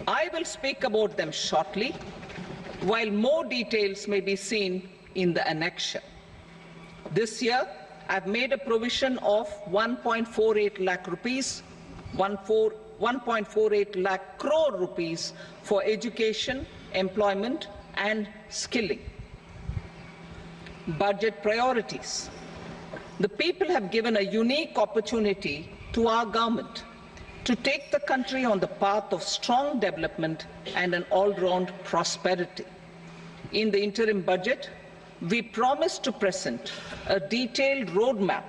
I will speak about them shortly, while more details may be seen in the annexure. This year, I've made a provision of 1.48 lakh rupees, 1.48 lakh crore rupees for education, employment and skilling. Budget priorities. The people have given a unique opportunity to our government to take the country on the path of strong development and an all-round prosperity. In the interim budget, we promise to present a detailed roadmap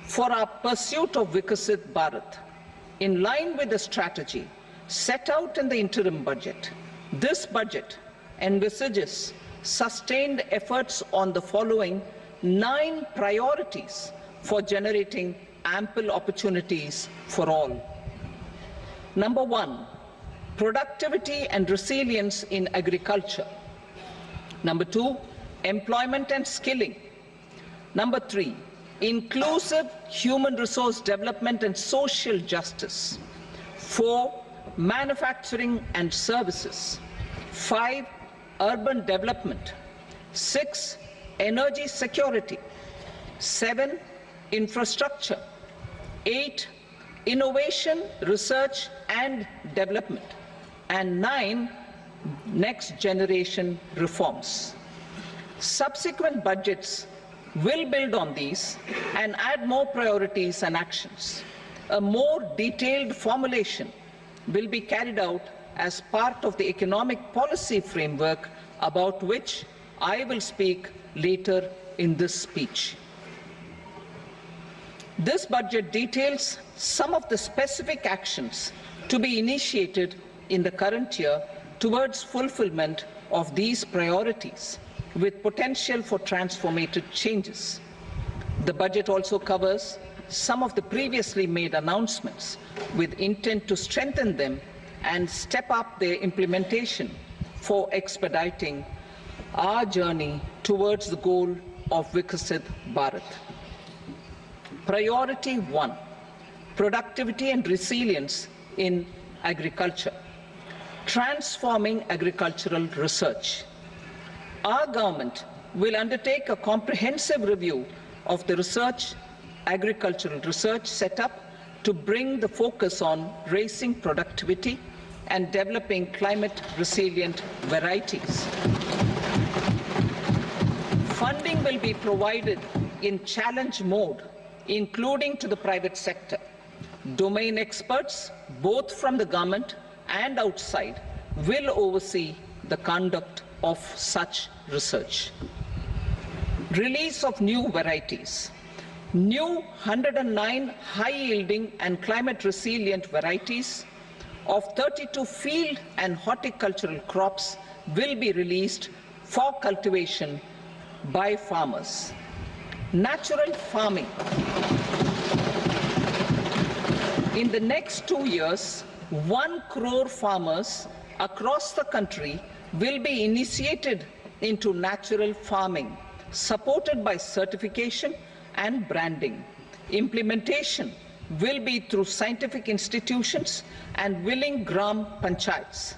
for our pursuit of Vikasit Bharat. In line with the strategy set out in the interim budget, this budget envisages sustained efforts on the following 9 priorities for generating ample opportunities for all. Number 1, productivity and resilience in agriculture. Number 2, employment and skilling. Number 3, inclusive human resource development and social justice. 4, manufacturing and services. 5, urban development. 6, energy security. 7, infrastructure. 8, innovation, research and development. And 9, next generation reforms. Subsequent budgets will build on these and add more priorities and actions. A more detailed formulation will be carried out as part of the economic policy framework about which I will speak later in this speech. This budget details some of the specific actions to be initiated in the current year towards fulfillment of these priorities, with potential for transformative changes. The budget also covers some of the previously made announcements with intent to strengthen them and step up their implementation for expediting our journey towards the goal of Vikasit Bharat. Priority 1, productivity and resilience in agriculture. Transforming agricultural research. Our government will undertake a comprehensive review of the agricultural research setup to bring the focus on raising productivity and developing climate-resilient varieties. Funding will be provided in challenge mode, including to the private sector. Domain experts, both from the government and outside, will oversee the conduct of such research. Release of new varieties. New 109 high-yielding and climate-resilient varieties of 32 field and horticultural crops will be released for cultivation by farmers. Natural farming. In the next 2 years, 1 crore farmers across the country will be initiated into natural farming, supported by certification and branding. Implementation will be through scientific institutions and willing gram panchayats.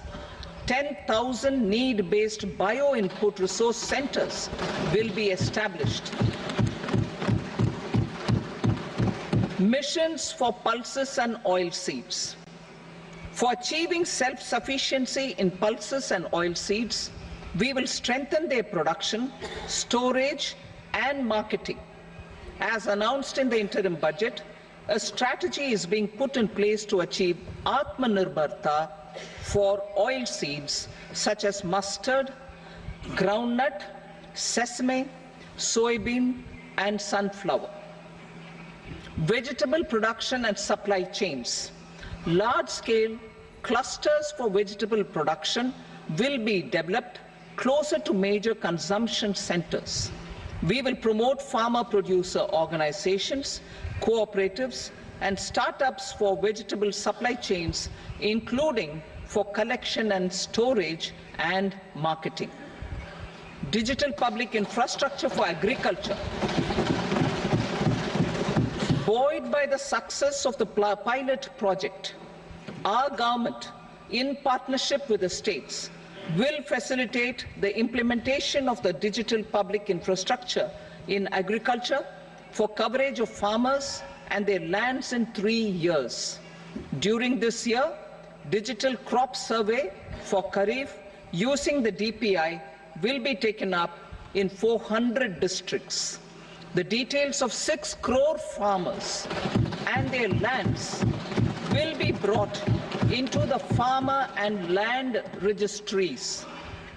10,000 need-based bio-input resource centers will be established. Missions for pulses and oil seeds. For achieving self-sufficiency in pulses and oil seeds, we will strengthen their production, storage and marketing. As announced in the interim budget, a strategy is being put in place to achieve Atmanirbharta for oil seeds such as mustard, groundnut, sesame, soybean and sunflower. Vegetable production and supply chains. Large-scale clusters for vegetable production will be developed closer to major consumption centers. We will promote farmer-producer organizations, cooperatives, and startups for vegetable supply chains, including for collection and storage and marketing. Digital public infrastructure for agriculture. Buoyed by the success of the pilot project, our government in partnership with the states, will facilitate the implementation of the digital public infrastructure in agriculture for coverage of farmers and their lands in 3 years. During this year, digital crop survey for Kharif using the DPI will be taken up in 400 districts. The details of 6 crore farmers and their lands will be brought into the farmer and land registries.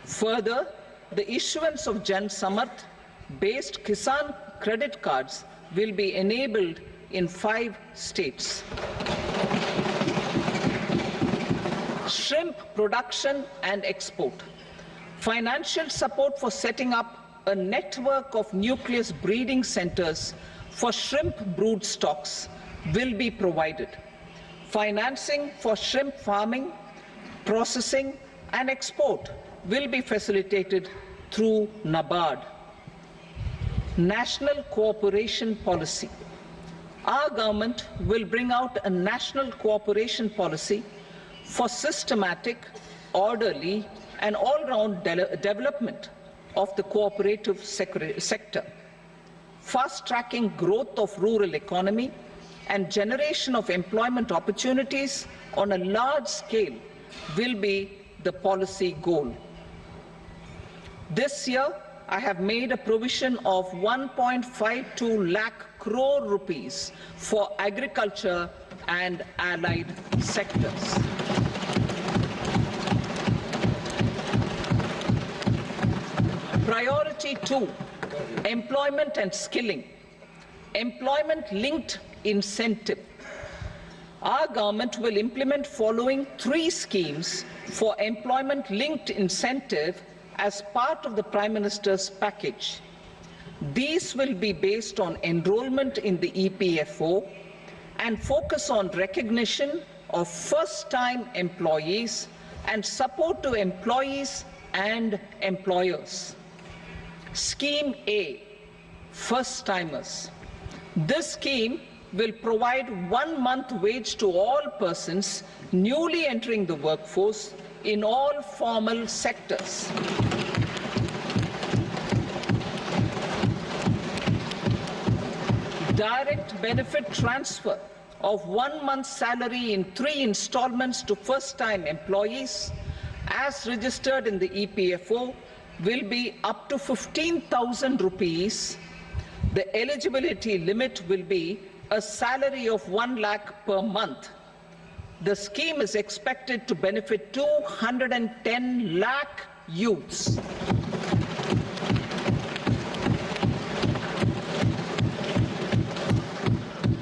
Further, the issuance of Jan Samarth-based Kisan credit cards will be enabled in 5 states. Shrimp production and export. Financial support for setting up a network of nucleus breeding centers for shrimp brood stocks will be provided. Financing for shrimp farming, processing and export will be facilitated through NABARD. National cooperation policy. Our government will bring out a national cooperation policy for systematic, orderly and all-round development of the cooperative sector, fast-tracking growth of rural economy and generation of employment opportunities on a large scale will be the policy goal. This year, I have made a provision of 1.52 lakh crore rupees for agriculture and allied sectors. Priority 2, employment and skilling. Employment-linked incentive. Our government will implement following 3 schemes for employment-linked incentive as part of the Prime Minister's package. These will be based on enrollment in the EPFO and focus on recognition of first-time employees and support to employees and employers. Scheme A, first-timers. This scheme will provide 1 month wage to all persons newly entering the workforce in all formal sectors. Direct benefit transfer of 1 month's salary in 3 installments to first-time employees as registered in the EPFO will be up to 15,000 rupees. The eligibility limit will be a salary of 1 lakh per month. The scheme is expected to benefit 210 lakh youths.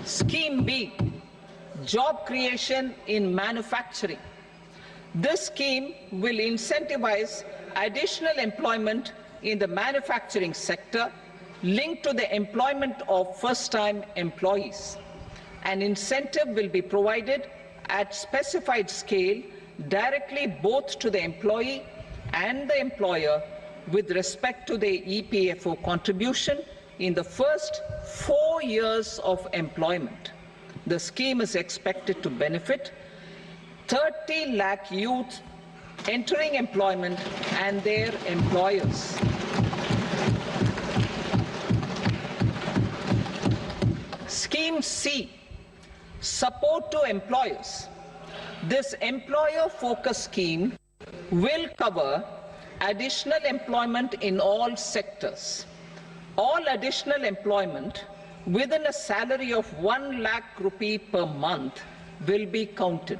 Scheme B, job creation in manufacturing. This scheme will incentivize additional employment in the manufacturing sector linked to the employment of first-time employees. An incentive will be provided at specified scale directly both to the employee and the employer with respect to the EPFO contribution in the first 4 years of employment. The scheme is expected to benefit 30 lakh youth entering employment and their employers. Scheme C, support to employers. This employer-focused scheme will cover additional employment in all sectors. All additional employment within a salary of 1 lakh rupee per month will be counted.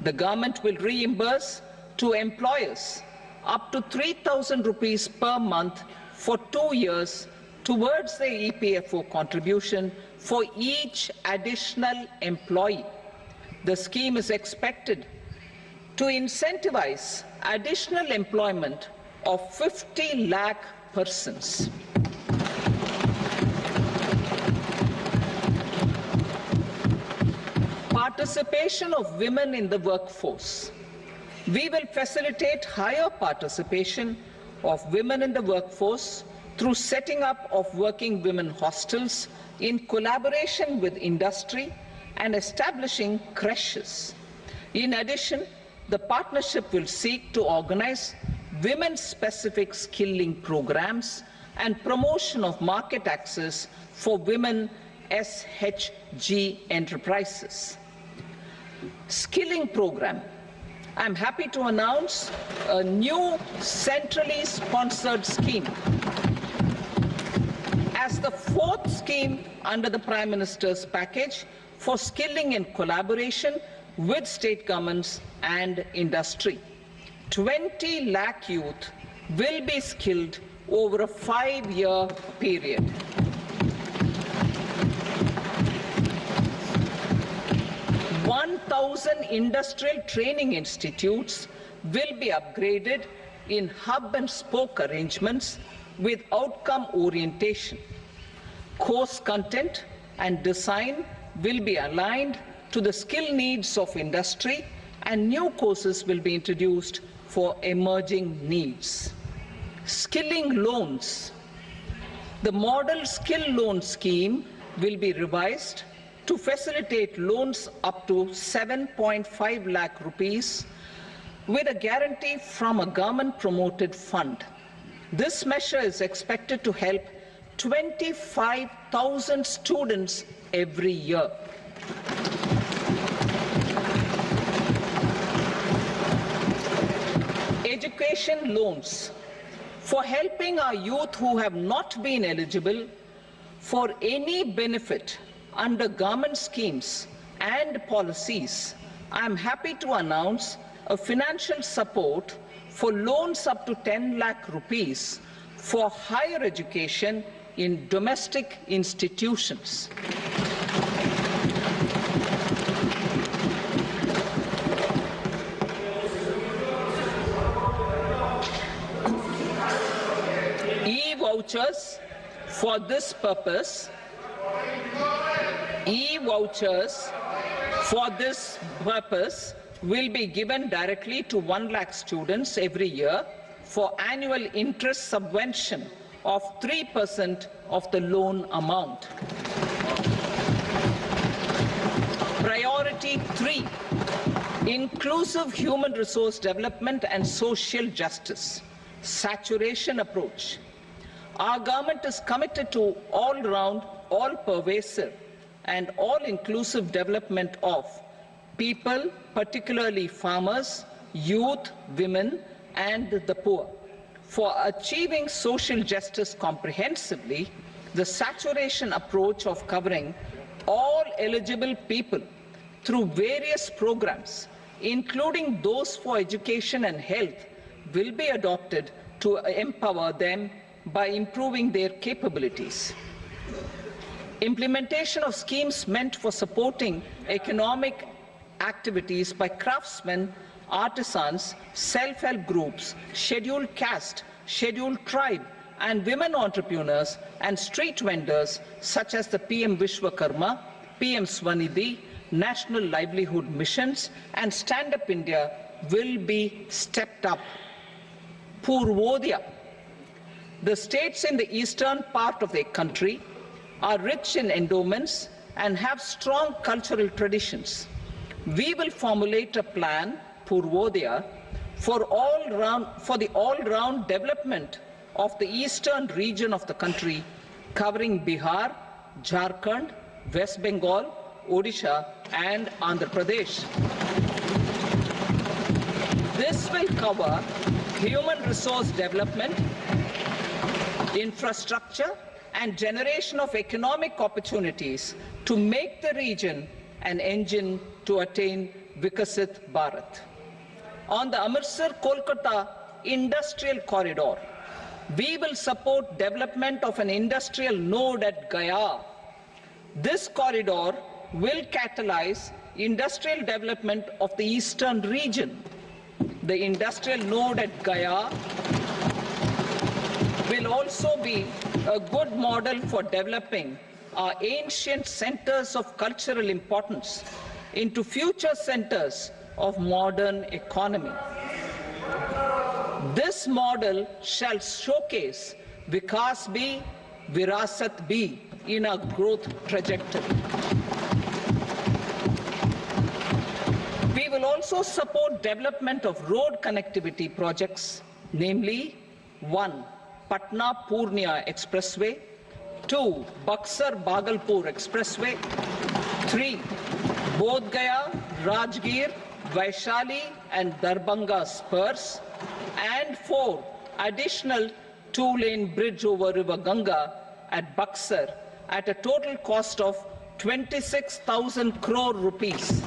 The government will reimburse to employers up to 3,000 rupees per month for 2 years towards the EPFO contribution for each additional employee. The scheme is expected to incentivize additional employment of 50 lakh persons. Participation of women in the workforce. We will facilitate higher participation of women in the workforce through setting up of working women hostels in collaboration with industry and establishing creches. In addition, the partnership will seek to organize women-specific skilling programs and promotion of market access for women SHG enterprises. Skilling program. I'm happy to announce a new centrally sponsored scheme as the fourth scheme under the Prime Minister's package for skilling in collaboration with state governments and industry. 20 lakh youth will be skilled over a 5-year period. Thousand industrial training institutes will be upgraded in hub and spoke arrangements with outcome orientation. Course content and design will be aligned to the skill needs of industry, and new courses will be introduced for emerging needs. Skilling loans. The model skill loan scheme will be revised to facilitate loans up to 7.5 lakh rupees with a guarantee from a government-promoted fund. This measure is expected to help 25,000 students every year. Education loans. For helping our youth who have not been eligible for any benefit under government schemes and policies, I am happy to announce a financial support for loans up to 10 lakh rupees for higher education in domestic institutions. E-vouchers for this purpose. E-vouchers for this purpose will be given directly to 1 lakh students every year for annual interest subvention of 3% of the loan amount. Priority 3, inclusive human resource development and social justice. Saturation approach. Our government is committed to all-round, all-pervasive and all-inclusive development of people, particularly farmers, youth, women, and the poor. For achieving social justice comprehensively, the saturation approach of covering all eligible people through various programs, including those for education and health, will be adopted to empower them by improving their capabilities. Implementation of schemes meant for supporting economic activities by craftsmen, artisans, self-help groups, scheduled caste, scheduled tribe, and women entrepreneurs and street vendors such as the PM Vishwakarma, PM Swanidhi, National Livelihood Missions, and Stand Up India will be stepped up. Purvodaya. The states in the eastern part of the country are rich in endowments and have strong cultural traditions. We will formulate a plan, Purvodaya, for the all-round development of the eastern region of the country, covering Bihar, Jharkhand, West Bengal, Odisha, and Andhra Pradesh. This will cover human resource development, infrastructure, and generation of economic opportunities to make the region an engine to attain Vikasit Bharat. On the Amritsar-Kolkata industrial corridor, we will support development of an industrial node at Gaya. This corridor will catalyze industrial development of the eastern region. The industrial node at Gaya will also be a good model for developing our ancient centers of cultural importance into future centers of modern economy. This model shall showcase Vikas B, Virasat B in our growth trajectory. We will also support development of road connectivity projects, namely 1. Patna-Purnia Expressway, 2. Buxar-Bhagalpur Expressway, 3. Bodh Gaya, Rajgir, Vaishali and Darbhanga spurs, and 4. Additional 2-lane bridge over River Ganga at Buxar at a total cost of 26,000 crore rupees.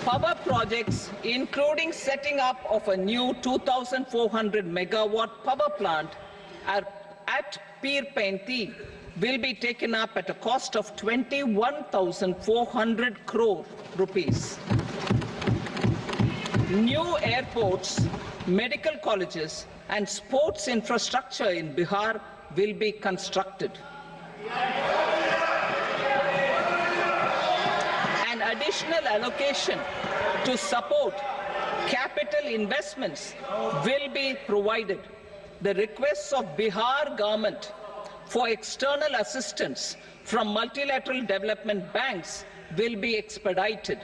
Power projects, including setting up of a new 2,400 megawatt power plant at Pir Painti, will be taken up at a cost of 21,400 crore rupees. New airports, medical colleges, and sports infrastructure in Bihar will be constructed. An additional allocation to support capital investments will be provided. The requests of Bihar government for external assistance from multilateral development banks will be expedited.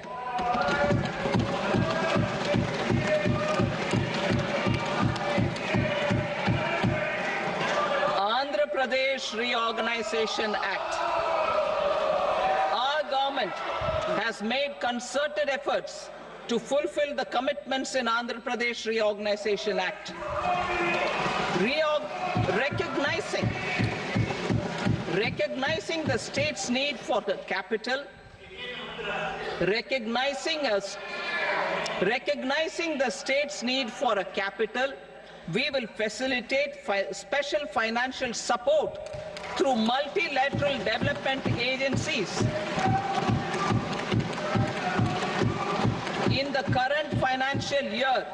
Andhra Pradesh Reorganization Act. Our government has made concerted efforts to fulfill the commitments in Andhra Pradesh Reorganization Act. Recognizing the state's need for the capital, recognizing the state's need for a capital, we will facilitate special financial support through multilateral development agencies. In the current financial year,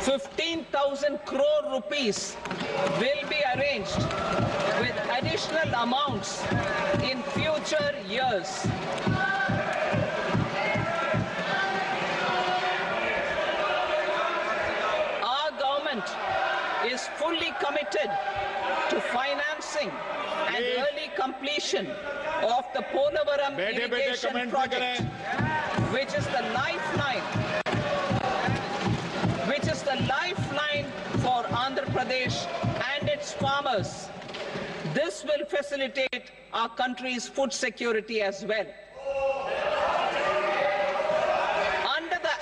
15,000 crore rupees will be arranged with additional amounts in future years. Our government is fully committed to financing and early completion of the Polavaram irrigation project, which is the lifeline for Andhra Pradesh and its farmers. This will facilitate our country's food security as well. Under the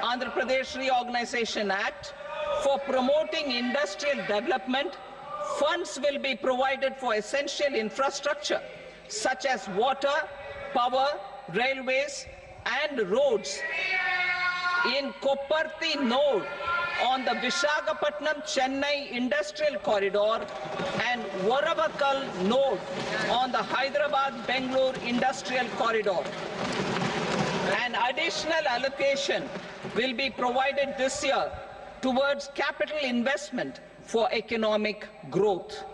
Andhra Pradesh Reorganization Act, for promoting industrial development, funds will be provided for essential infrastructure such as water, power, railways, and roads. In Kopparthi node on the Visakhapatnam-Chennai Industrial Corridor and Varavakal node on the Hyderabad-Bangalore Industrial Corridor. An additional allocation will be provided this year towards capital investment for economic growth.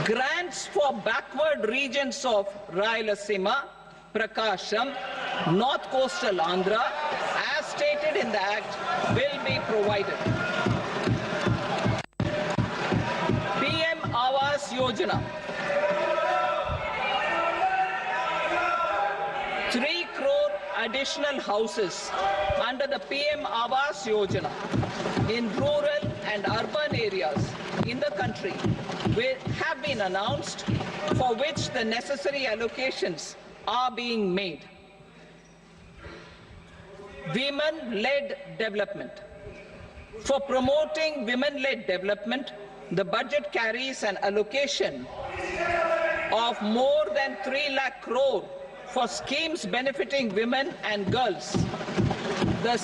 Grants for backward regions of Rayalaseema, Prakasham, North Coastal Andhra, as stated in the Act, will be provided. PM Awas Yojana. 3 crore additional houses under the PM Awas Yojana in rural and urban areas in the country have been announced, for which the necessary allocations are being made. Women-led development. For promoting women-led development, the budget carries an allocation of more than 3 lakh crore for schemes benefiting women and girls. This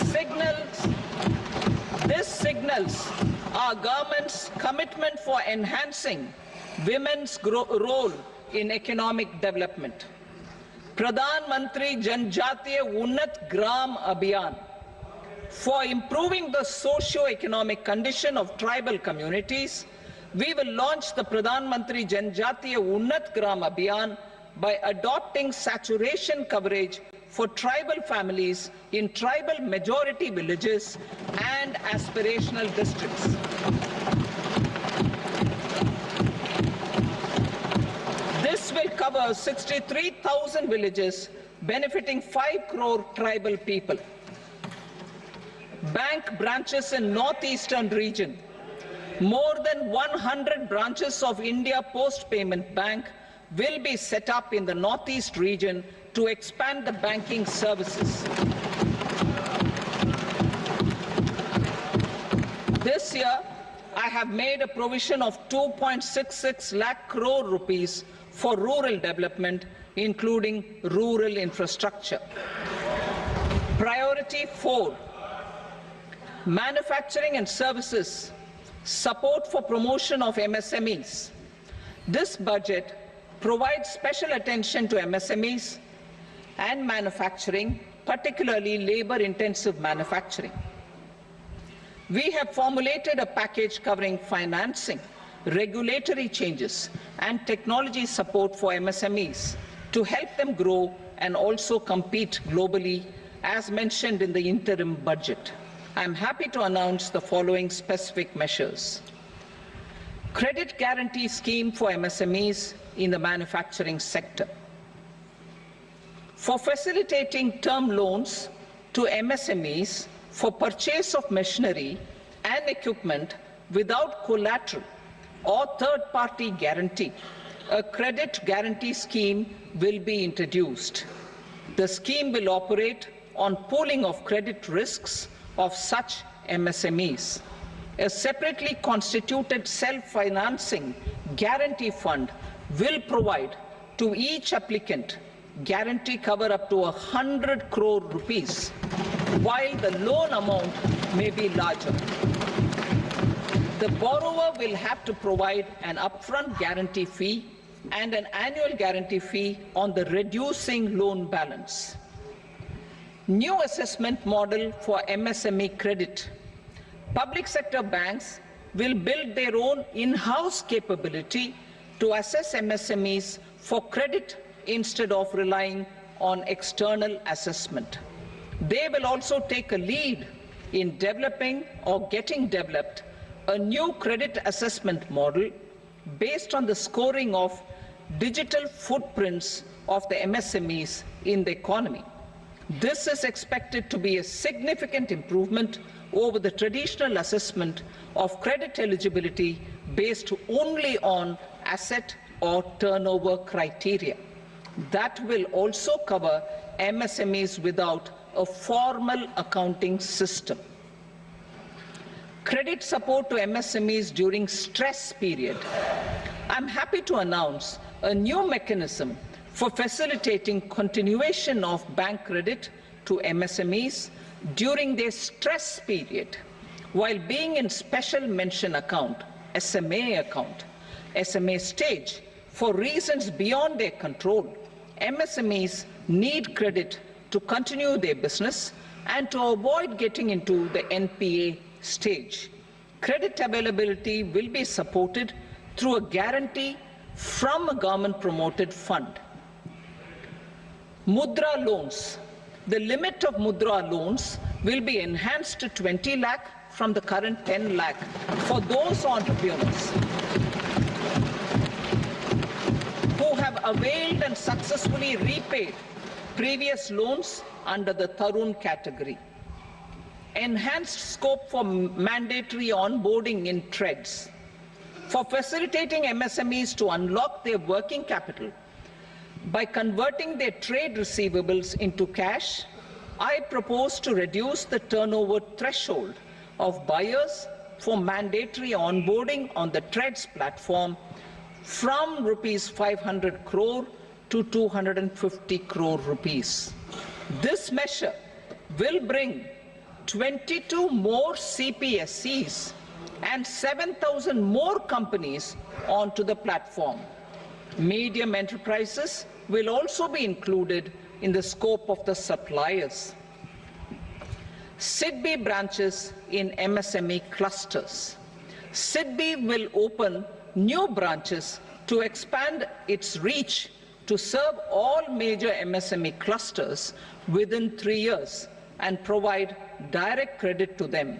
signals our government's commitment for enhancing women's role in economic development. Pradhan Mantri Janjatiya Unnat Gram Abhiyan. For improving the socio-economic condition of tribal communities, we will launch the Pradhan Mantri Janjatiya Unnat Gram Abhiyan by adopting saturation coverage for tribal families in tribal majority villages and aspirational districts. cover 63,000 villages, benefiting 5 crore tribal people. Bank branches in northeastern region. More than 100 branches of India Post Payment Bank will be set up in the northeast region to expand the banking services. This year, I have made a provision of 2.66 lakh crore rupees for rural development, including rural infrastructure. Priority 4, manufacturing and services, support for promotion of MSMEs. This budget provides special attention to MSMEs and manufacturing, particularly labor-intensive manufacturing. We have formulated a package covering financing, regulatory changes, and technology support for MSMEs to help them grow and also compete globally, as mentioned in the interim budget. I am happy to announce the following specific measures. Credit guarantee scheme for MSMEs in the manufacturing sector. For facilitating term loans to MSMEs for purchase of machinery and equipment without collateral or third-party guarantee, a credit guarantee scheme will be introduced. The scheme will operate on pooling of credit risks of such MSMEs. A separately constituted self-financing guarantee fund will provide to each applicant guarantee cover up to 100 crore rupees, while the loan amount may be larger. The borrower will have to provide an upfront guarantee fee and an annual guarantee fee on the reducing loan balance. New assessment model for MSME credit. Public sector banks will build their own in-house capability to assess MSMEs for credit instead of relying on external assessment. They will also take a lead in developing or getting developed a new credit assessment model based on the scoring of digital footprints of the MSMEs in the economy. This is expected to be a significant improvement over the traditional assessment of credit eligibility based only on asset or turnover criteria. That will also cover MSMEs without a formal accounting system. Credit support to MSMEs during stress period. I'm happy to announce a new mechanism for facilitating continuation of bank credit to MSMEs during their stress period while being in special mention account, SMA stage, for reasons beyond their control. MSMEs need credit to continue their business and to avoid getting into the NPA stage. Credit availability will be supported through a guarantee from a government-promoted fund. Mudra loans. The limit of Mudra loans will be enhanced to 20 lakh from the current 10 lakh for those entrepreneurs who have availed and successfully repaid previous loans under the Tarun category. Enhanced scope for mandatory onboarding in trades. For facilitating MSMEs to unlock their working capital by converting their trade receivables into cash, I propose to reduce the turnover threshold of buyers for mandatory onboarding on the trades platform from rupees 500 crore to 250 crore rupees. This measure will bring 22 more CPSCs and 7,000 more companies onto the platform. Medium enterprises will also be included in the scope of the suppliers. SIDBI branches in MSME clusters. SIDBI will open new branches to expand its reach to serve all major MSME clusters within 3 years and provide direct credit to them.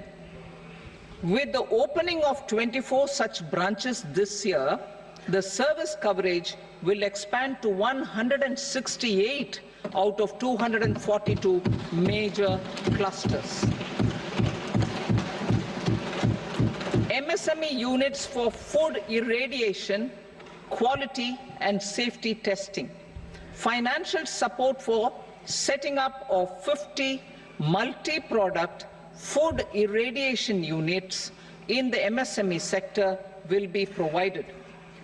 With the opening of 24 such branches this year, The service coverage will expand to 168 out of 242 major clusters. MSME units for food irradiation, quality and safety testing. Financial support for setting up of 50 multi-product food irradiation units in the MSME sector will be provided.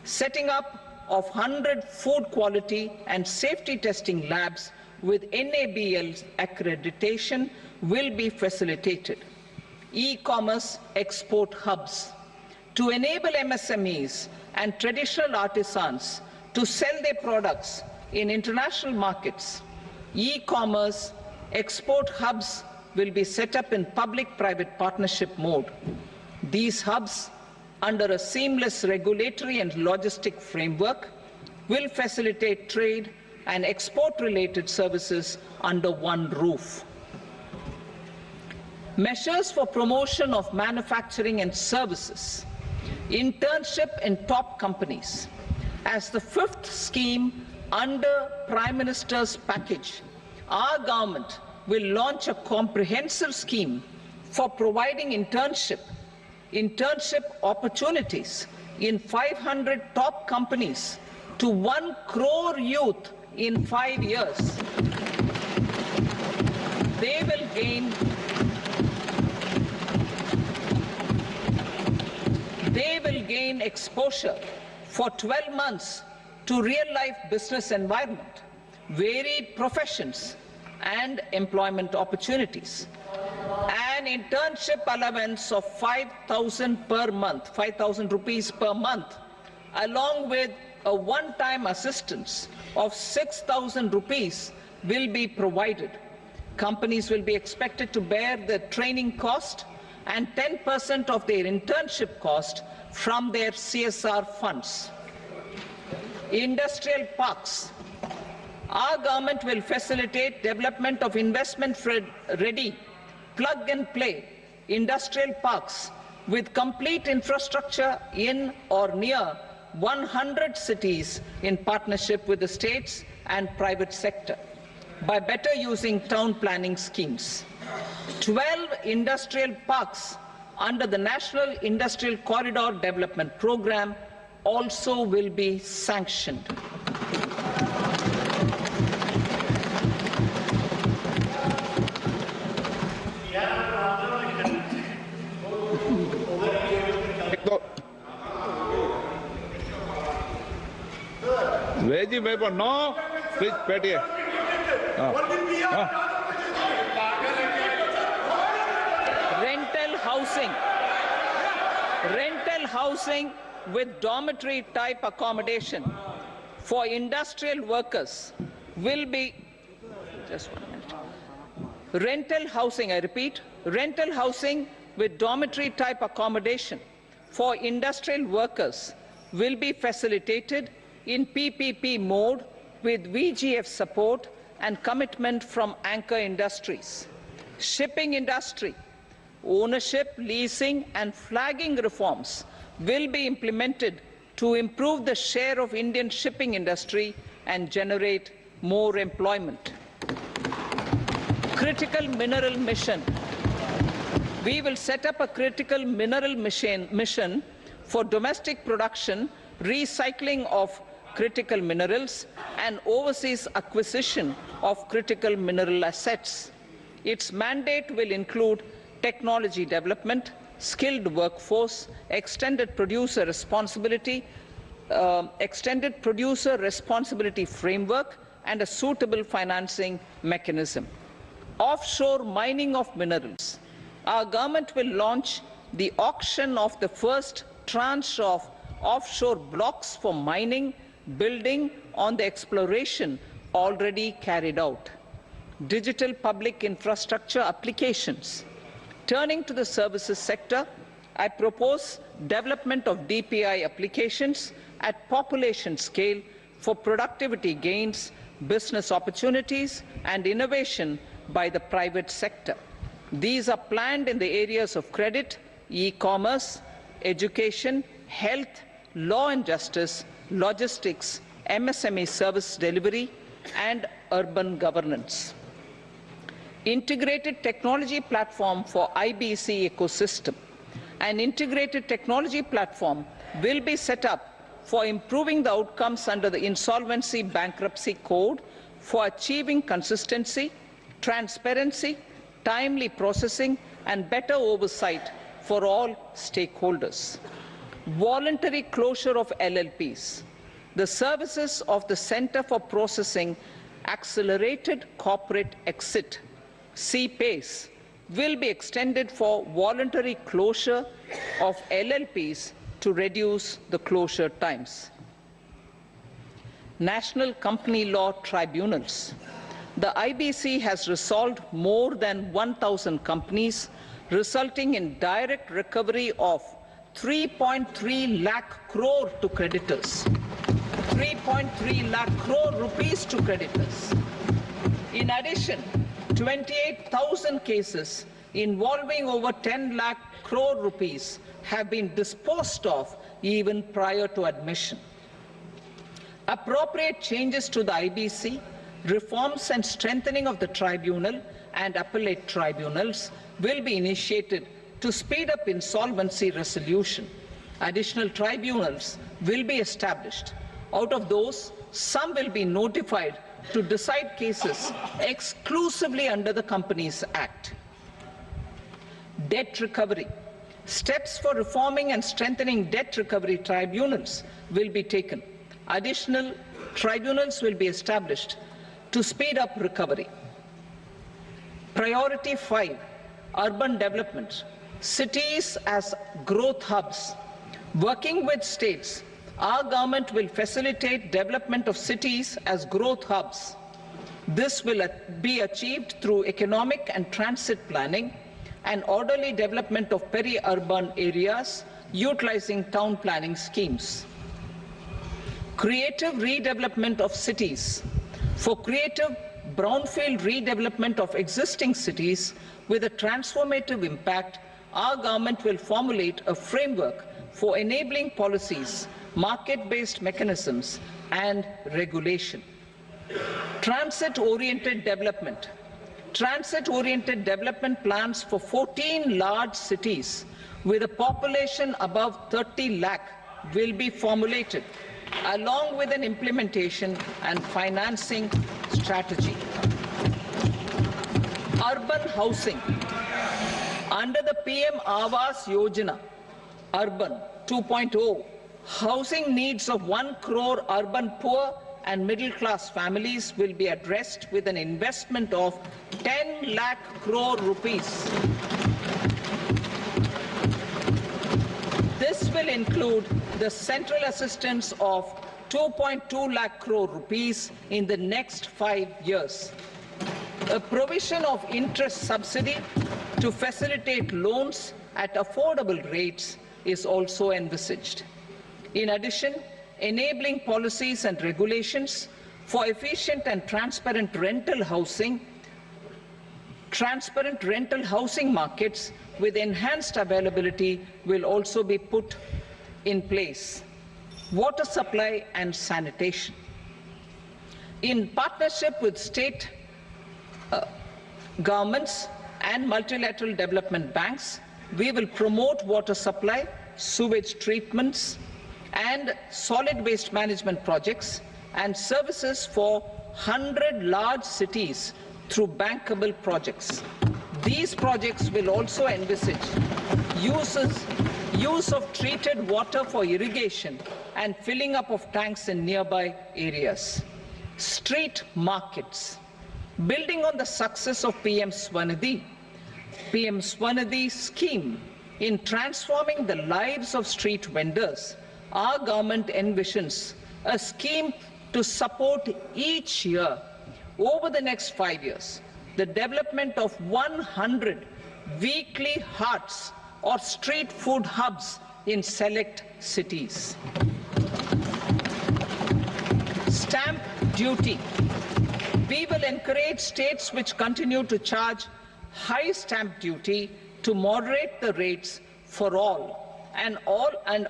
Setting up of 100 food quality and safety testing labs with NABL accreditation will be facilitated. E-commerce export hubs. To enable MSMEs and traditional artisans to sell their products in international markets, e-commerce export hubs will be set up in public-private partnership mode. These hubs, under a seamless regulatory and logistic framework, will facilitate trade and export-related services under one roof. Measures for promotion of manufacturing and services. Internship in top companies. As the fifth scheme under Prime Minister's package, our government will launch a comprehensive scheme for providing internship opportunities in 500 top companies to 1 crore youth in 5 years. They will gain exposure for 12 months to real-life business environment, varied professions and employment opportunities. An internship allowance of 5,000 per month, 5,000 rupees per month, along with a one-time assistance of 6,000 rupees will be provided. Companies will be expected to bear the training cost and 10% of their internship cost from their CSR funds. Industrial parks. Our government will facilitate development of investment-ready, plug-and-play industrial parks with complete infrastructure in or near 100 cities in partnership with the states and private sector by better using town planning schemes. 12 industrial parks under the National Industrial Corridor Development Program also will be sanctioned. Veji paper, no. Please, Petty. Rental housing with dormitory type accommodation for industrial workers will be, just 1 minute. Rental housing, I repeat, rental housing with dormitory type accommodation for industrial workers will be facilitated in PPP mode with VGF support and commitment from anchor industries. Shipping industry, ownership, leasing and flagging reforms will be implemented to improve the share of Indian shipping industry and generate more employment. Critical mineral mission. We will set up a critical mineral mission for domestic production, recycling of critical minerals and overseas acquisition of critical mineral assets. Its mandate will include technology development, skilled workforce, extended producer responsibility framework and a suitable financing mechanism. Offshore mining of minerals. Our government will launch the auction of the first tranche of offshore blocks for mining, building on the exploration already carried out. Digital public infrastructure applications. Turning to the services sector, I propose development of DPI applications at population scale for productivity gains, business opportunities and innovation by the private sector. These are planned in the areas of credit, e-commerce, education, health, law and justice, logistics, MSME service delivery, and urban governance. Integrated technology platform for IBC ecosystem. An integrated technology platform will be set up for improving the outcomes under the Insolvency Bankruptcy Code for achieving consistency, transparency, timely processing, and better oversight for all stakeholders. Voluntary closure of LLPs. The services of the Center for Processing Accelerated Corporate Exit, CPACE, will be extended for voluntary closure of LLPs to reduce the closure times. National Company Law Tribunals. The IBC has resolved more than 1,000 companies, resulting in direct recovery of 3.3 lakh crore to creditors. 3.3 lakh crore rupees to creditors. In addition, 28,000 cases involving over 10 lakh crore rupees have been disposed of even prior to admission. Appropriate changes to the IBC, reforms and strengthening of the tribunal and appellate tribunals will be initiated to speed up insolvency resolution. Additional tribunals will be established. Out of those, some will be notified to decide cases exclusively under the Companies Act. Debt recovery. Steps for reforming and strengthening debt recovery tribunals will be taken. Additional tribunals will be established to speed up recovery. Priority 5, urban development. Cities as growth hubs. Working with states, our government will facilitate development of cities as growth hubs. This will be achieved through economic and transit planning and orderly development of peri-urban areas utilizing town planning schemes. Creative redevelopment of cities. For creative brownfield redevelopment of existing cities with a transformative impact, our government will formulate a framework for enabling policies, market-based mechanisms, and regulation. Transit-oriented development. Transit-oriented development plans for 14 large cities with a population above 30 lakh will be formulated, along with an implementation and financing strategy. Urban housing. Under the PM Awas Yojana, Urban 2.0, housing needs of 1 crore urban poor and middle-class families will be addressed with an investment of 10 lakh crore rupees. This will include the central assistance of 2.2 lakh crore rupees in the next 5 years. A provision of interest subsidy to facilitate loans at affordable rates is also envisaged. In addition, enabling policies and regulations for efficient and transparent rental housing markets with enhanced availability will also be put in place. Water supply and sanitation. In partnership with state governments and multilateral development banks, we will promote water supply, sewage treatments, and solid waste management projects and services for 100 large cities through bankable projects. These projects will also envisage use of treated water for irrigation and filling up of tanks in nearby areas. Street markets. Building on the success of PM Swanidhi scheme in transforming the lives of street vendors, our government envisions a scheme to support each year over the next 5 years the development of 100 weekly hearts or street food hubs in select cities. Stamp duty. We will encourage states which continue to charge high stamp duty to moderate the rates for all and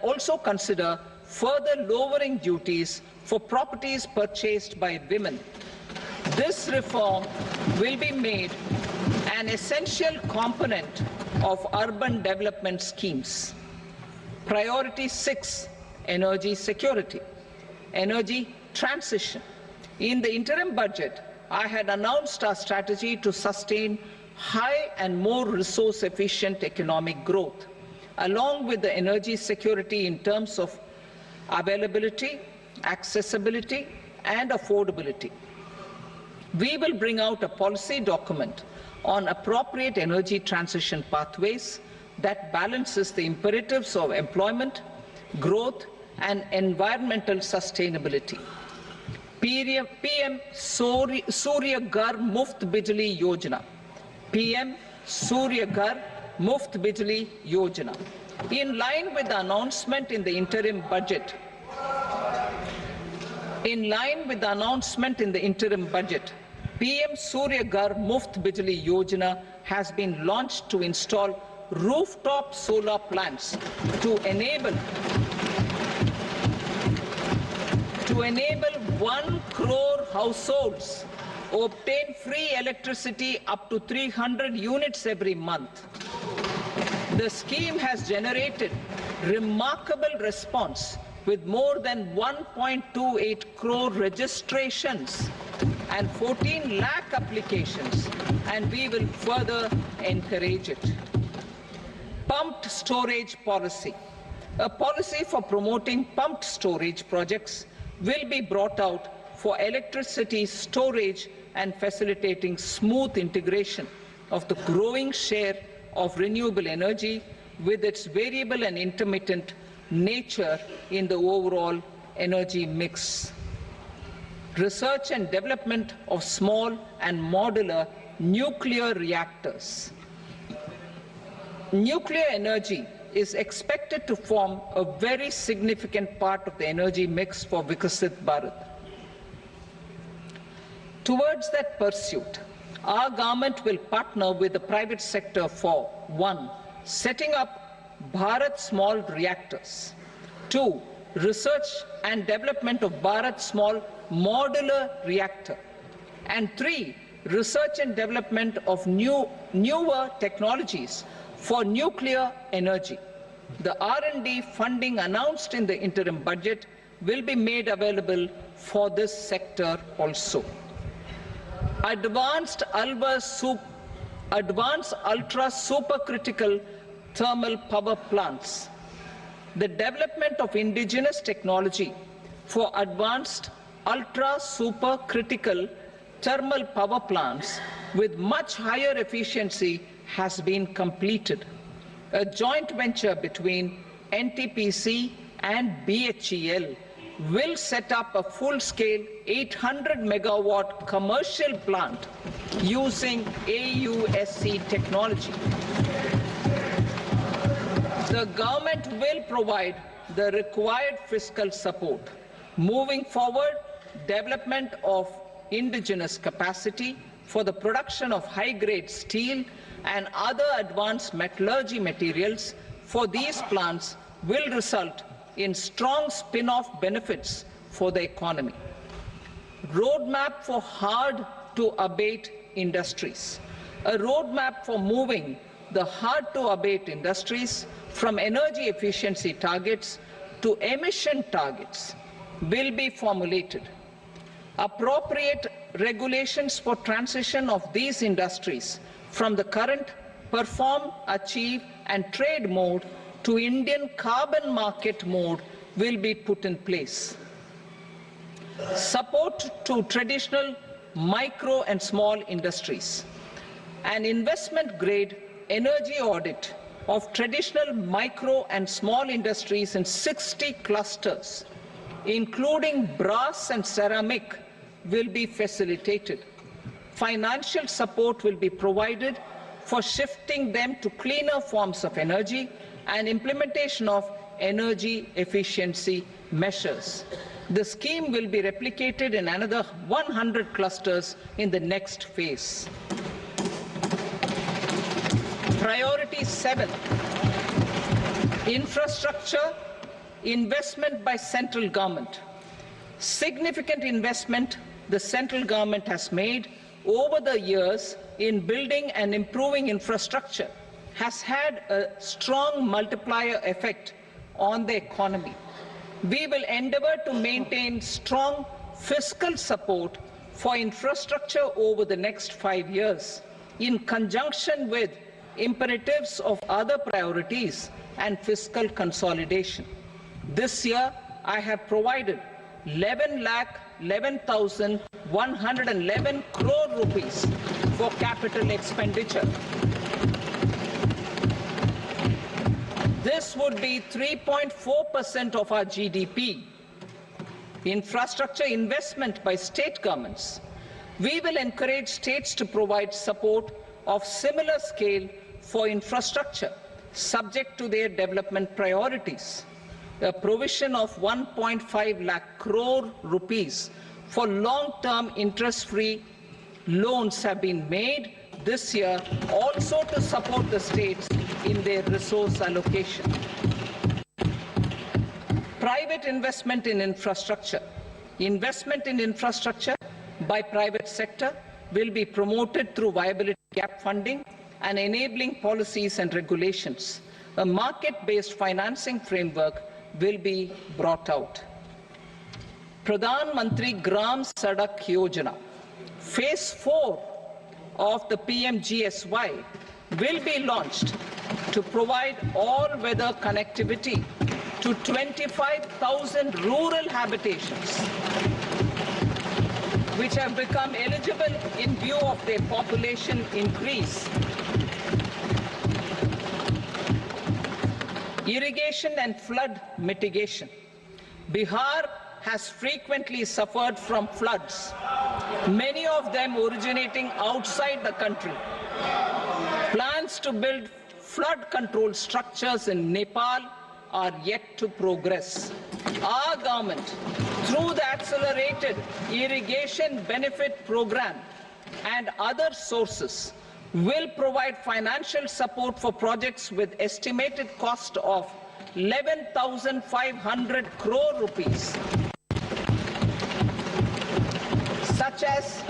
also consider further lowering duties for properties purchased by women. This reform will be made an essential component of urban development schemes. Priority 6, energy security, energy transition. In the interim budget, I had announced our strategy to sustain high and more resource-efficient economic growth, along with the energy security in terms of availability, accessibility, and affordability. We will bring out a policy document on appropriate energy transition pathways that balances the imperatives of employment, growth, and environmental sustainability. PM Surya Ghar Muft Bijli Yojana. PM Surya Ghar Muft Bijli Yojana. In line with the announcement in the interim budget, PM Surya Ghar Muft Bijli Yojana has been launched to install rooftop solar plants to enable 1 crore households obtain free electricity up to 300 units every month. The scheme has generated remarkable response with more than 1.28 crore registrations and 14 lakh applications, and we will further encourage it. Pumped storage policy. A policy for promoting pumped storage projects will be brought out for electricity storage and facilitating smooth integration of the growing share of renewable energy with its variable and intermittent nature in the overall energy mix. Research and development of small and modular nuclear reactors. Nuclear energy is expected to form a very significant part of the energy mix for Vikasit Bharat. Towards that pursuit, our government will partner with the private sector for 1. Setting up Bharat Small Reactors, 2. Research and development of Bharat Small Modular Reactor, and 3. Research and development of newer technologies for nuclear energy. The R&D funding announced in the interim budget will be made available for this sector also. Advanced ultra supercritical thermal power plants. The development of indigenous technology for advanced ultra supercritical thermal power plants with much higher efficiency has been completed. A joint venture between NTPC and BHEL will set up a full-scale 800 megawatt commercial plant using AUSC technology. The government will provide the required fiscal support. Moving forward, development of indigenous capacity for the production of high-grade steel and other advanced metallurgy materials for these plants will result in strong spin-off benefits for the economy. Roadmap for hard-to-abate industries. A roadmap for moving the hard-to-abate industries from energy efficiency targets to emission targets will be formulated. Appropriate regulations for transition of these industries from the current perform, achieve, and trade mode to Indian carbon market mode will be put in place. Support to traditional micro and small industries. An investment-grade energy audit of traditional micro and small industries in 60 clusters, including brass and ceramic, will be facilitated. Financial support will be provided for shifting them to cleaner forms of energy and implementation of energy efficiency measures. The scheme will be replicated in another 100 clusters in the next phase. Priority 7, infrastructure, investment by central government. Significant investment the central government has made over the years in building and improving infrastructure has had a strong multiplier effect on the economy. We will endeavour to maintain strong fiscal support for infrastructure over the next 5 years, in conjunction with imperatives of other priorities and fiscal consolidation. This year, I have provided 11,11,111 crore rupees for capital expenditure. This would be 3.4% of our GDP. Infrastructure investment by state governments. We will encourage states to provide support of similar scale for infrastructure, subject to their development priorities. A provision of 1.5 lakh crore rupees for long-term interest-free loans have been made this year, also to support the states in their resource allocation. Private investment in infrastructure. Investment in infrastructure by private sector will be promoted through viability gap funding and enabling policies and regulations. A market-based financing framework will be brought out. Pradhan Mantri Gram Sadak Yojana, Phase 4 of the PMGSY will be launched to provide all-weather connectivity to 25,000 rural habitations, which have become eligible in view of their population increase. Irrigation and flood mitigation. Bihar has frequently suffered from floods, many of them originating outside the country. Plans to build flood control structures in Nepal are yet to progress. Our government, through the Accelerated Irrigation Benefit Program and other sources, will provide financial support for projects with estimated cost of 11,500 crore rupees, such as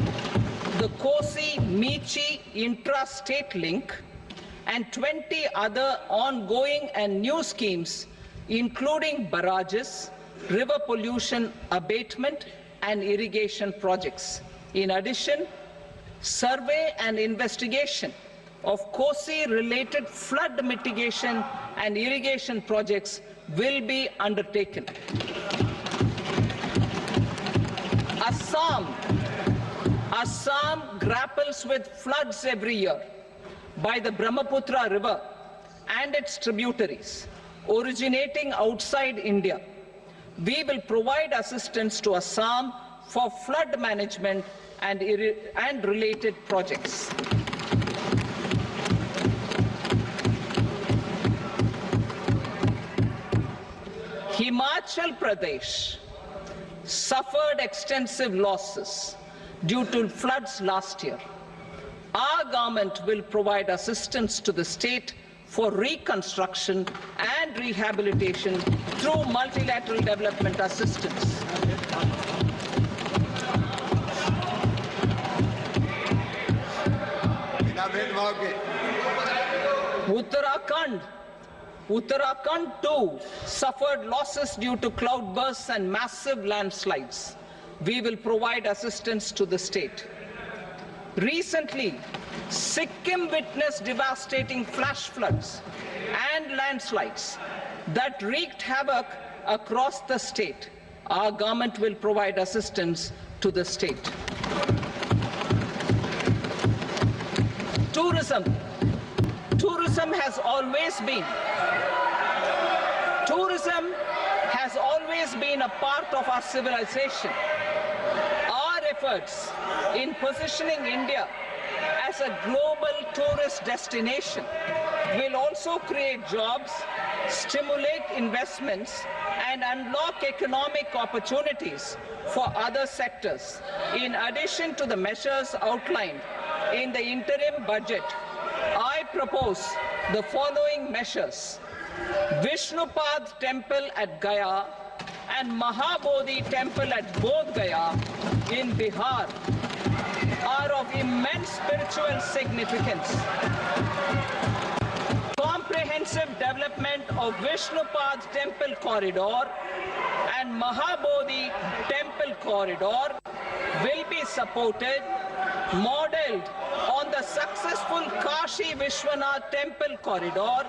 the Kosi-Michi intra-state link and 20 other ongoing and new schemes, including barrages, river pollution abatement and irrigation projects. In addition, survey and investigation of Kosi-related flood mitigation and irrigation projects will be undertaken. Assam grapples with floods every year by the Brahmaputra River and its tributaries originating outside India. We will provide assistance to Assam for flood management and related projects. Himachal Pradesh suffered extensive losses due to floods last year. Our government will provide assistance to the state for reconstruction and rehabilitation through multilateral development assistance. Uttarakhand too suffered losses due to cloudbursts and massive landslides. We will provide assistance to the state. Recently, Sikkim witnessed devastating flash floods and landslides that wreaked havoc across the state. Our government will provide assistance to the state. Tourism. Tourism has always been a part of our civilization. Our efforts in positioning India as a global tourist destination will also create jobs, stimulate investments, and unlock economic opportunities for other sectors. In addition to the measures outlined in the interim budget, I propose the following measures. Vishnupad temple at Gaya and Mahabodhi temple at Bodh Gaya in Bihar are of immense spiritual significance. Comprehensive development of Vishnupad temple corridor and Mahabodhi temple corridor will be supported, modeled on the successful Kashi Vishwanath temple corridor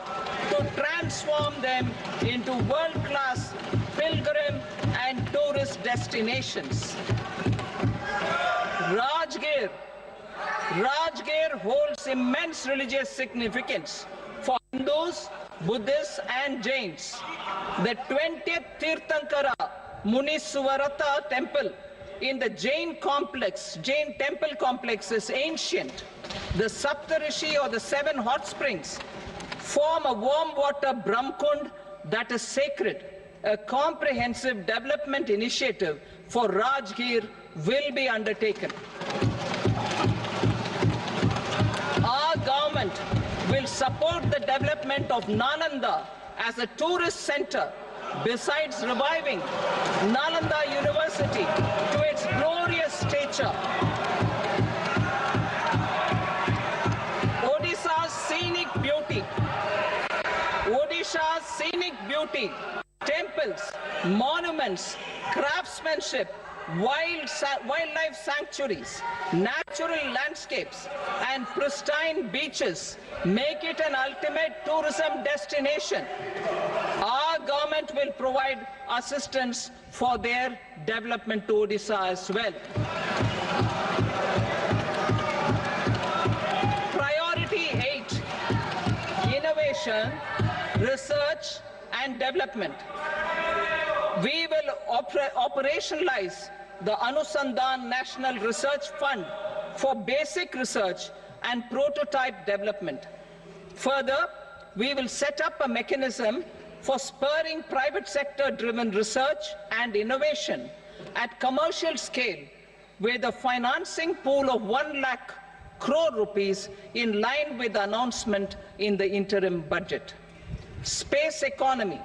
to transform them into world-class pilgrim and tourist destinations. Rajgir holds immense religious significance for Hindus, Buddhists and Jains. The 20th Tirthankara Muniswarata temple in the Jain temple complex is ancient. The Saptarishi or the 7 hot springs form a warm water Brahmkund that is sacred. A comprehensive development initiative for Rajgir will be undertaken. Our government will support the development of Nalanda as a tourist center, besides reviving Nalanda University to its glorious stature. Odisha's scenic beauty, temples, monuments, craftsmanship, wildlife sanctuaries, natural landscapes, and pristine beaches make it an ultimate tourism destination. Our government will provide assistance for their development to Odisha as well. Priority 8, innovation, research and development. We will operationalize the Anusandhan National Research Fund for basic research and prototype development. Further, we will set up a mechanism for spurring private sector-driven research and innovation at commercial scale with a financing pool of 1 lakh crore rupees in line with the announcement in the interim budget. Space economy.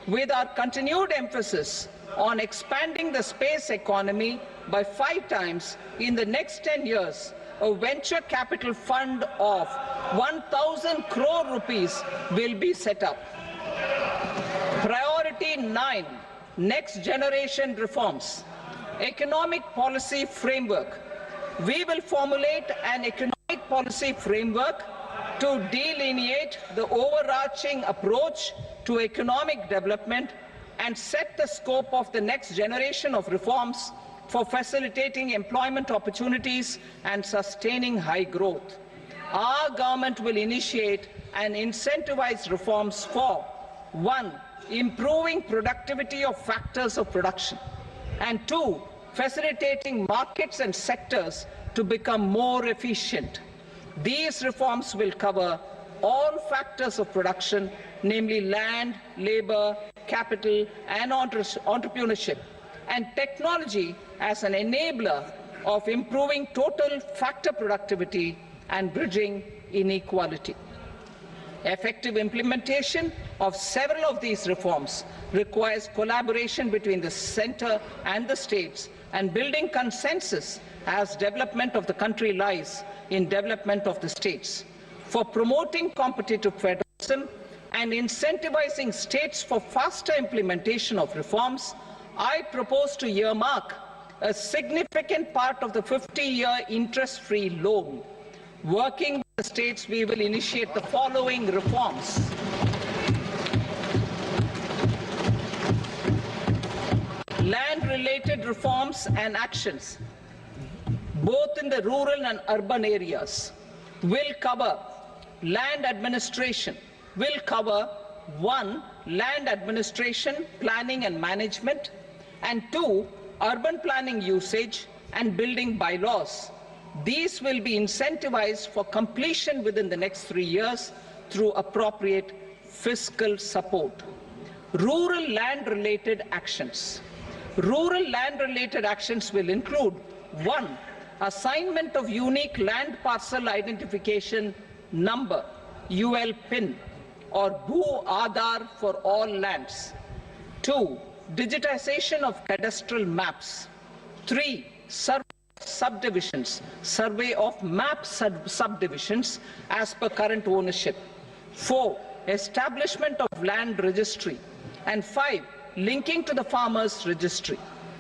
With our continued emphasis on expanding the space economy by 5 times in the next 10 years, a venture capital fund of 1,000 crore rupees will be set up. Priority 9, next generation reforms. Economic policy framework. We will formulate an economic policy framework to delineate the overarching approach to economic development and set the scope of the next generation of reforms for facilitating employment opportunities and sustaining high growth. Our government will initiate and incentivize reforms for 1. Improving productivity of factors of production, and 2. Facilitating markets and sectors to become more efficient. These reforms will cover all factors of production, namely land, labor, capital, and entrepreneurship, and technology as an enabler of improving total factor productivity and bridging inequality. Effective implementation of several of these reforms requires collaboration between the center and the states, and building consensus as development of the country lies in development of the states. For promoting competitive federalism and incentivizing states for faster implementation of reforms, I propose to earmark a significant part of the 50-year interest-free loan. Working with the states, we will initiate the following reforms. Land-related reforms and actions, both in the rural and urban areas, will cover land administration, will cover 1. Land administration, planning and management, and 2. Urban planning usage and building bylaws. These will be incentivized for completion within the next 3 years through appropriate fiscal support. Rural land-related actions. Rural land-related actions will include 1. Assignment of unique land parcel identification number, UL PIN, or Bhu Aadhar for all lands. 2. Digitization of cadastral maps. 3. Survey of map subdivisions as per current ownership. 4. Establishment of land registry. And 5. Linking to the farmers registry.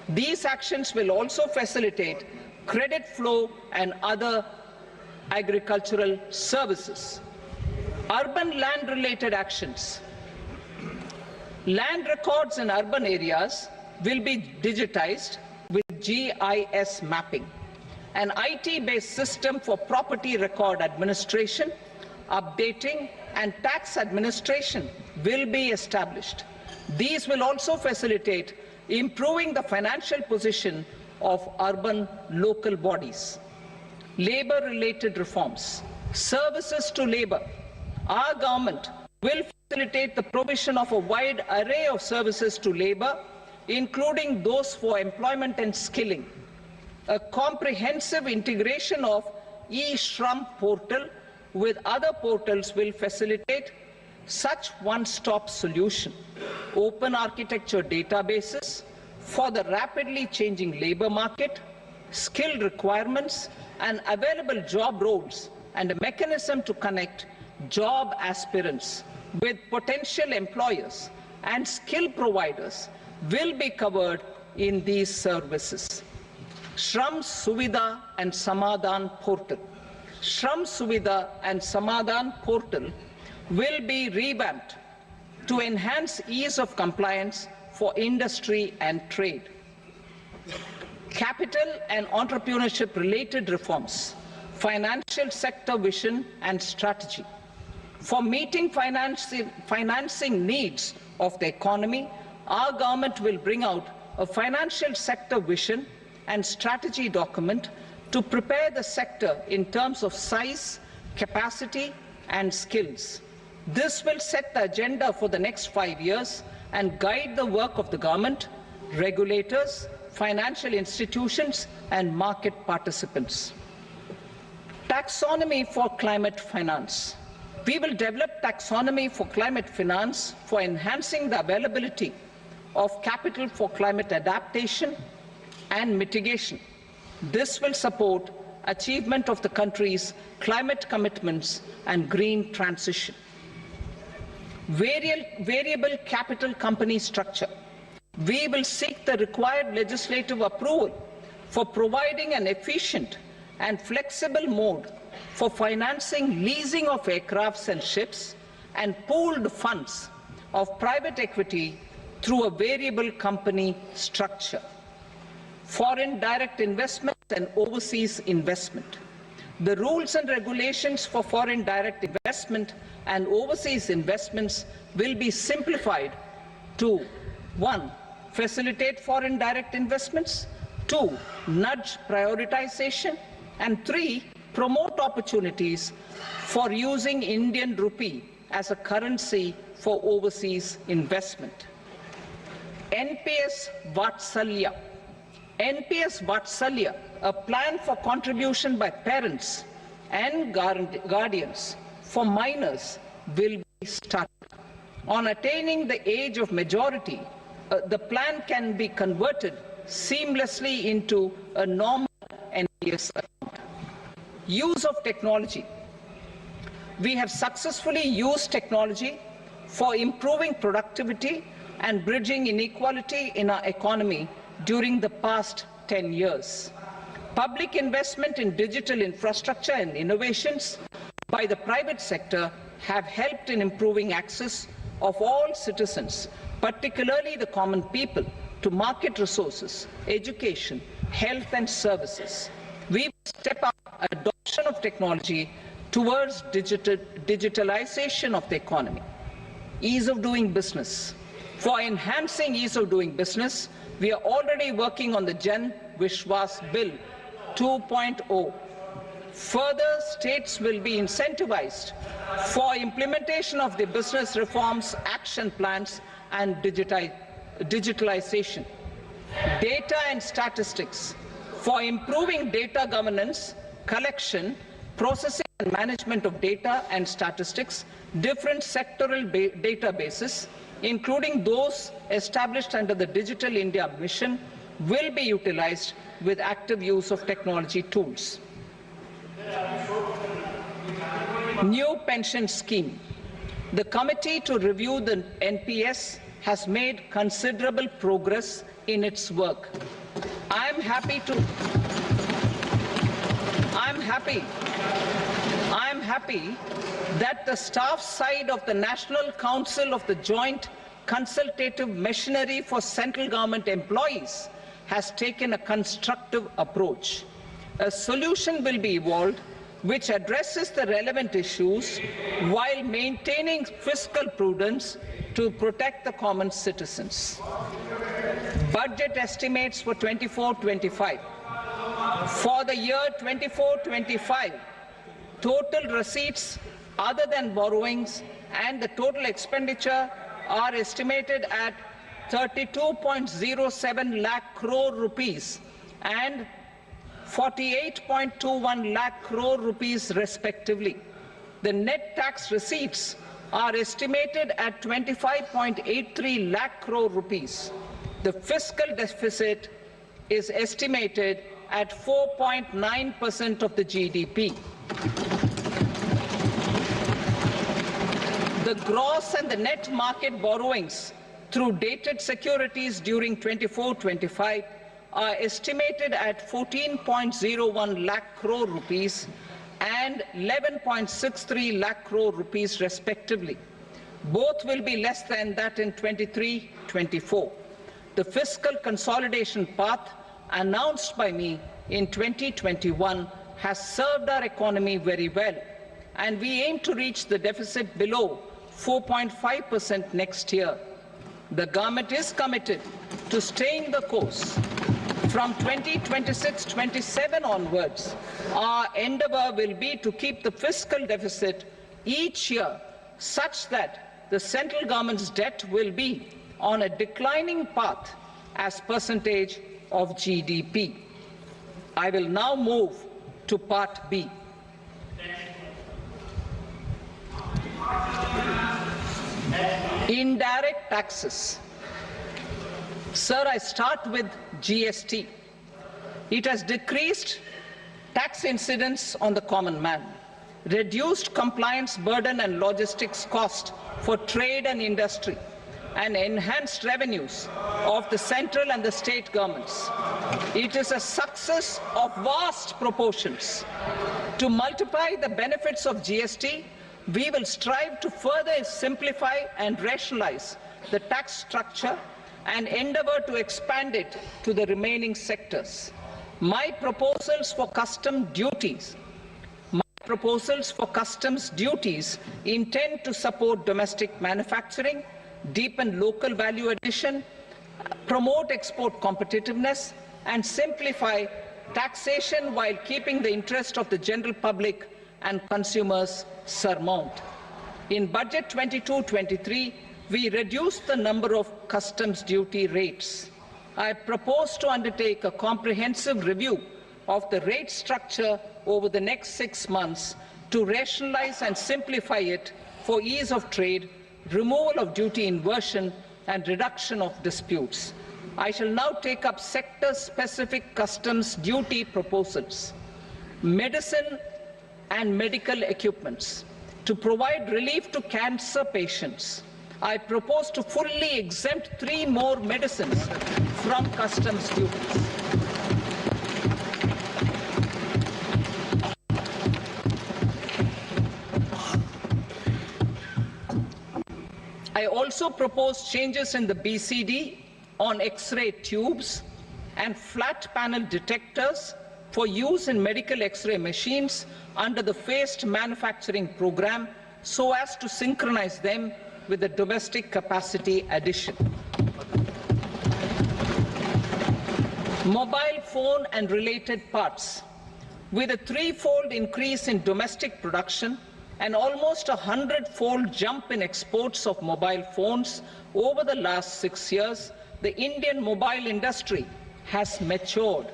These actions will also facilitate credit flow and other agricultural services. Urban land-related actions. Land records in urban areas will be digitized with GIS mapping. An IT-based system for property record administration, updating, and tax administration will be established. These will also facilitate improving the financial position of urban local bodies. Labor-related reforms. Services to labor. Our government will facilitate the provision of a wide array of services to labor, including those for employment and skilling. A comprehensive integration of e-Shram portal with other portals will facilitate such one-stop solution. Open architecture databases for the rapidly changing labor market, skill requirements, and available job roles, and a mechanism to connect job aspirants with potential employers and skill providers will be covered in these services. Shram Suvidha and Samadhan portal. Shram Suvidha and Samadhan portal will be revamped to enhance ease of compliance for industry and trade. Capital and entrepreneurship related reforms, financial sector vision and strategy. For meeting financing needs of the economy, our government will bring out a financial sector vision and strategy document to prepare the sector in terms of size, capacity, and skills. This will set the agenda for the next 5 years and guide the work of the government, regulators, financial institutions, and market participants. Taxonomy for climate finance. We will develop taxonomy for climate finance for enhancing the availability of capital for climate adaptation and mitigation. This will support achievement of the country's climate commitments and green transition. Variable capital company structure. We will seek the required legislative approval for providing an efficient and flexible mode for financing leasing of aircrafts and ships and pooled funds of private equity through a variable company structure. Foreign direct investment and overseas investment. The rules and regulations for foreign direct investment and overseas investments will be simplified to 1. Facilitate foreign direct investments, 2. Nudge prioritization, and 3. Promote opportunities for using Indian rupee as a currency for overseas investment. NPS Vatsalya. NPS Vatsalya, a plan for contribution by parents and guardians for minors, will be started. On attaining the age of majority, the plan can be converted seamlessly into a normal NPS account. Use of technology. We have successfully used technology for improving productivity and bridging inequality in our economy during the past 10 years. Public investment in digital infrastructure and innovations by the private sector have helped in improving access of all citizens, particularly the common people, to market resources, education, health and services. We will step up adoption of technology towards digitalization of the economy. Ease of doing business. For enhancing ease of doing business, we are already working on the Jan Vishwas Bill 2.0. Further, states will be incentivized for implementation of the business reforms, action plans, and digitalization. Data and statistics. For improving data governance, collection, processing and management of data and statistics, different sectoral databases, including those established under the Digital India mission, will be utilized with active use of technology tools. New pension scheme. The committee to review the NPS has made considerable progress in its work. I am happy that the staff side of the National Council of the Joint Consultative Machinery for Central Government Employees has taken a constructive approach. A solution will be evolved which addresses the relevant issues while maintaining fiscal prudence to protect the common citizens. Budget estimates for 24-25. For the year 24-25, total receipts other than borrowings and the total expenditure are estimated at 32.07 lakh crore rupees and 48.21 lakh crore rupees respectively. The net tax receipts are estimated at 25.83 lakh crore rupees. The fiscal deficit is estimated at 4.9% of the GDP. The gross and the net market borrowings through dated securities during 24-25 are estimated at 14.01 lakh crore rupees and 11.63 lakh crore rupees respectively. Both will be less than that in 23-24. The fiscal consolidation path announced by me in 2021 has served our economy very well, and we aim to reach the deficit below 4.5% next year. The government is committed to staying the course. From 2026-27 onwards, our endeavour will be to keep the fiscal deficit each year such that the central government's debt will be on a declining path as percentage of GDP. I will now move to Part B. Indirect taxes. Sir, I start with GST. It has decreased tax incidence on the common man, reduced compliance burden and logistics cost for trade and industry, and enhanced revenues of the central and the state governments. It is a success of vast proportions. To multiply the benefits of GST, we will strive to further simplify and rationalize the tax structure and endeavour to expand it to the remaining sectors. My proposals for customs duties intend to support domestic manufacturing, deepen local value addition, promote export competitiveness, and simplify taxation while keeping the interest of the general public and consumers surmount. In Budget 22-23, we reduced the number of customs duty rates. I propose to undertake a comprehensive review of the rate structure over the next 6 months to rationalize and simplify it for ease of trade, removal of duty inversion, and reduction of disputes. I shall now take up sector-specific customs duty proposals. Medicine and medical equipments. To provide relief to cancer patients, I propose to fully exempt 3 more medicines from customs duties. I also propose changes in the BCD on X-ray tubes and flat panel detectors for use in medical X-ray machines under the phased manufacturing program so as to synchronize them with the domestic capacity addition. Mobile phone and related parts. With a 3-fold increase in domestic production and almost a 100-fold jump in exports of mobile phones over the last 6 years, the Indian mobile industry has matured.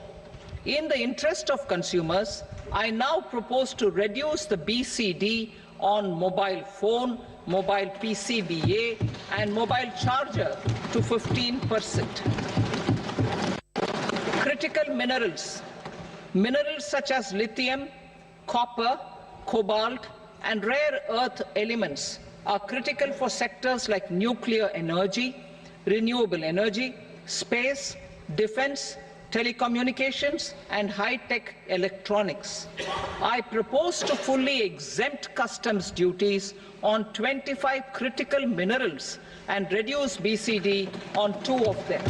In the interest of consumers, I now propose to reduce the BCD on mobile phone, mobile PCBA and mobile charger to 15%. Critical minerals. Minerals such as lithium, copper, cobalt and rare earth elements are critical for sectors like nuclear energy, renewable energy, space, defense, telecommunications and high-tech electronics. I propose to fully exempt customs duties on 25 critical minerals and reduce BCD on 2 of them.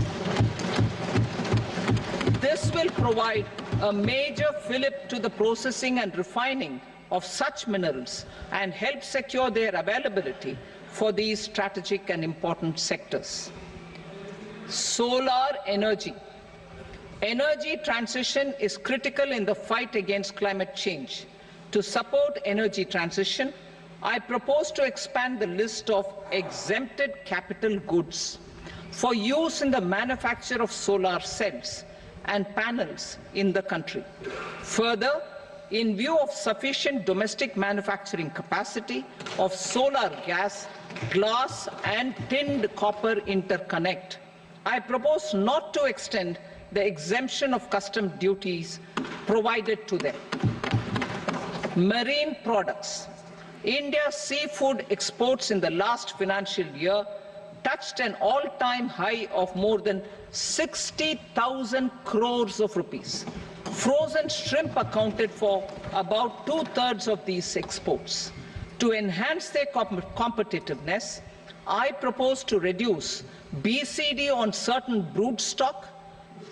This will provide a major fillip to the processing and refining of such minerals and help secure their availability for these strategic and important sectors. Solar energy. Energy transition is critical in the fight against climate change. To support energy transition, I propose to expand the list of exempted capital goods for use in the manufacture of solar cells and panels in the country. Further, in view of sufficient domestic manufacturing capacity of solar gas, glass and tinned copper interconnect, I propose not to extend the exemption of custom duties provided to them. Marine products. India's seafood exports in the last financial year touched an all-time high of more than 60,000 crores of rupees. Frozen shrimp accounted for about 2/3 of these exports. To enhance their competitiveness, I propose to reduce BCD on certain broodstock,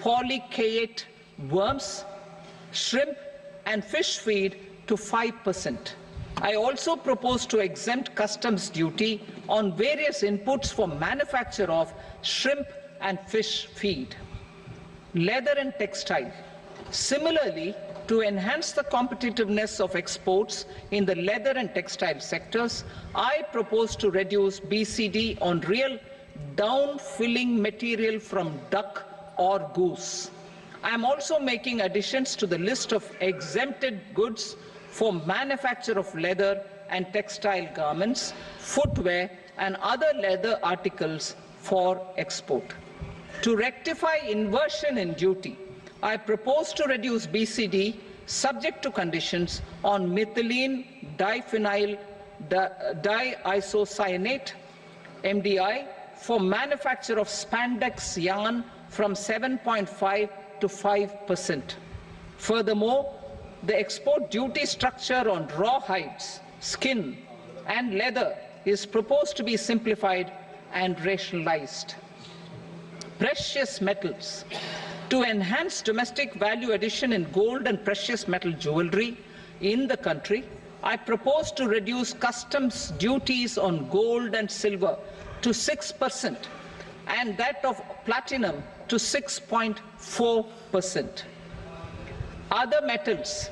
polychaete worms, shrimp and fish feed to 5%. I also propose to exempt customs duty on various inputs for manufacture of shrimp and fish feed. Leather and textile. Similarly, to enhance the competitiveness of exports in the leather and textile sectors, I propose to reduce BCD on real down-filling material from duck or goose. I am also making additions to the list of exempted goods for manufacture of leather and textile garments, footwear and other leather articles for export. To rectify inversion in duty, I propose to reduce BCD subject to conditions on methylene diphenyl diisocyanate (MDI) for manufacture of spandex yarn from 7.5 to 5%. Furthermore, the export duty structure on raw hides, skin and leather is proposed to be simplified and rationalized. Precious metals. To enhance domestic value addition in gold and precious metal jewelry in the country, I propose to reduce customs duties on gold and silver to 6% and that of platinum to 6.4%. Other metals.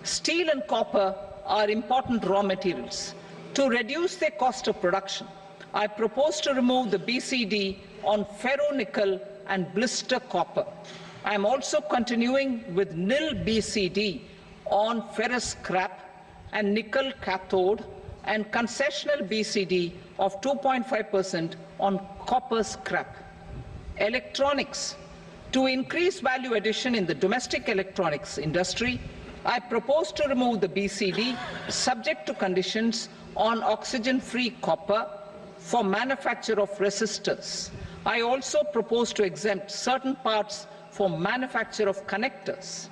Steel and copper are important raw materials. To reduce their cost of production, I propose to remove the BCD on ferronickel and blister copper. I am also continuing with nil BCD on ferrous scrap and nickel cathode and concessional BCD of 2.5% on copper scrap. Electronics. To increase value addition in the domestic electronics industry, I propose to remove the BCD subject to conditions on oxygen-free copper for manufacture of resistors. I also propose to exempt certain parts for manufacture of connectors.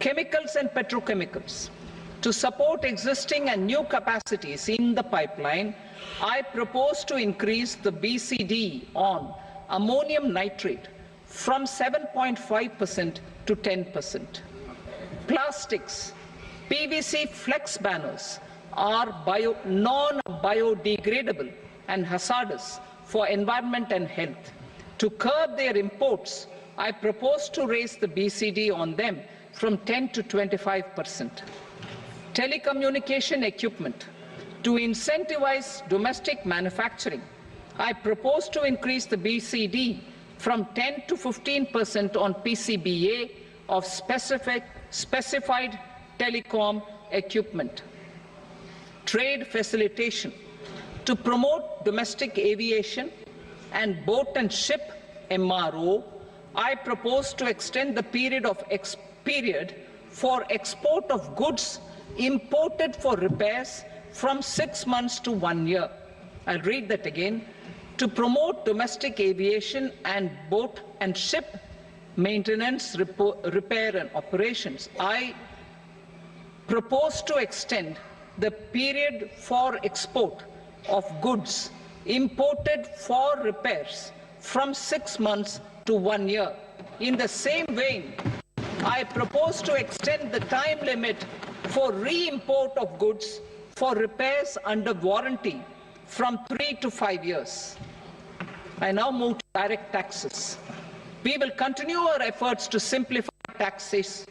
Chemicals and petrochemicals. To support existing and new capacities in the pipeline, I propose to increase the BCD on ammonium nitrate from 7.5% to 10%. Plastics. PVC flex banners are non-biodegradable and hazardous for environment and health. To curb their imports, I propose to raise the BCD on them from 10 to 25%. Telecommunication equipment. To incentivize domestic manufacturing, I propose to increase the BCD from 10 to 15% on PCBA, of specified telecom equipment. Trade facilitation. To promote domestic aviation and boat and ship MRO, I propose to extend the period for export of goods imported for repairs from 6 months to 1 year. I'll read that again. To promote domestic aviation and boat and ship maintenance, repair and operations, I propose to extend the period for export of goods imported for repairs from 6 months to 1 year. In the same vein, I propose to extend the time limit for re-import of goods for repairs under warranty from 3 to 5 years. I now move to direct taxes. We will continue our efforts to simplify taxes,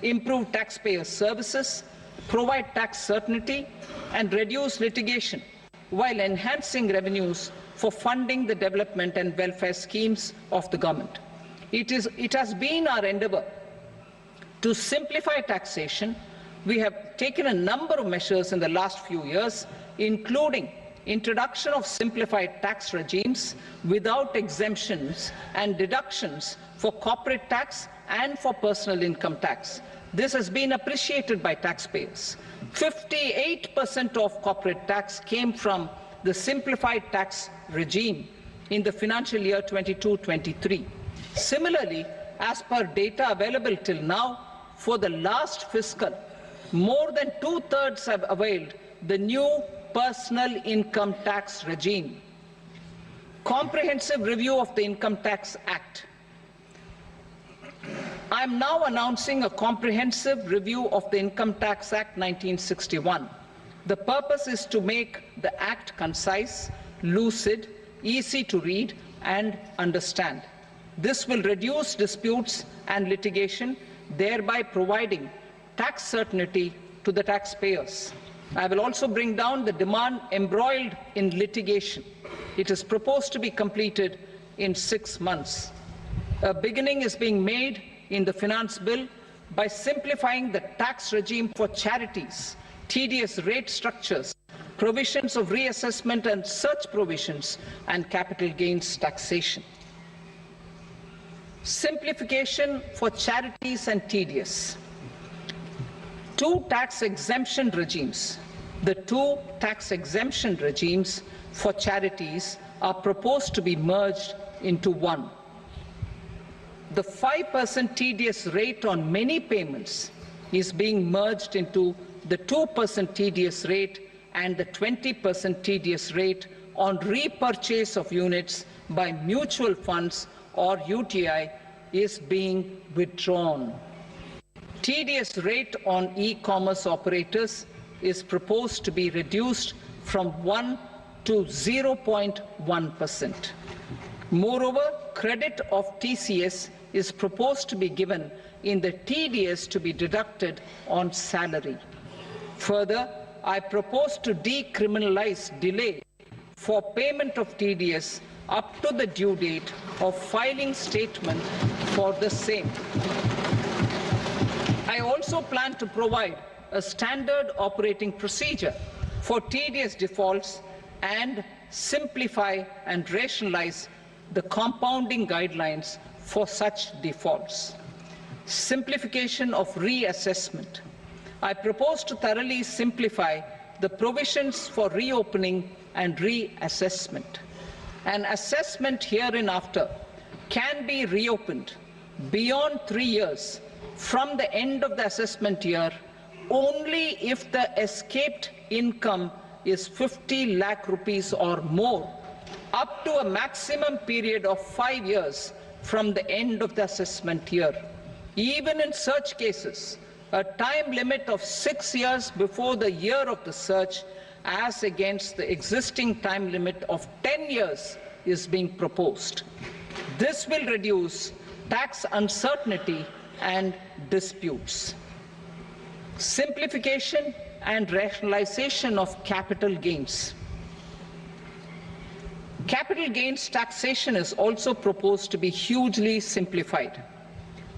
improve taxpayer services, provide tax certainty, and reduce litigation while enhancing revenues for funding the development and welfare schemes of the government. It has been our endeavour to simplify taxation. We have taken a number of measures in the last few years, including introduction of simplified tax regimes without exemptions and deductions for corporate tax and for personal income tax. This has been appreciated by taxpayers. 58% of corporate tax came from the simplified tax regime in the financial year 22-23. Similarly, as per data available till now, for the last fiscal, more than 2/3 have availed the new personal income tax regime. Comprehensive review of the Income Tax Act. I am now announcing a comprehensive review of the Income Tax Act 1961. The purpose is to make the Act concise, lucid, easy to read and understand. This will reduce disputes and litigation, thereby providing tax certainty to the taxpayers. I will also bring down the demand embroiled in litigation. It is proposed to be completed in 6 months. A beginning is being made in the Finance Bill by simplifying the tax regime for charities, tedious rate structures, provisions of reassessment and such provisions, and capital gains taxation. Simplification for charities and tedious. Two tax exemption regimes. The two tax exemption regimes for charities are proposed to be merged into one. The 5% tedious rate on many payments is being merged into the 2% tedious rate, and the 20% tedious rate on repurchase of units by mutual funds or UTI is being withdrawn. Tedious rate on e-commerce operators is proposed to be reduced from 1 to 0.1%. Moreover, credit of TCS is proposed to be given in the TDS to be deducted on salary. Further, I propose to decriminalize delay for payment of TDS up to the due date of filing statement for the same. I also plan to provide a standard operating procedure for TDS defaults and simplify and rationalize the compounding guidelines for such defaults. Simplification of reassessment. I propose to thoroughly simplify the provisions for reopening and reassessment. An assessment hereinafter can be reopened beyond 3 years from the end of the assessment year only if the escaped income is 50 lakh rupees or more, up to a maximum period of 5 years from the end of the assessment year. Even in such cases, a time limit of 6 years before the year of the search, as against the existing time limit of 10 years, is being proposed. This will reduce tax uncertainty and disputes. Simplification and rationalization of capital gains. Capital gains taxation is also proposed to be hugely simplified.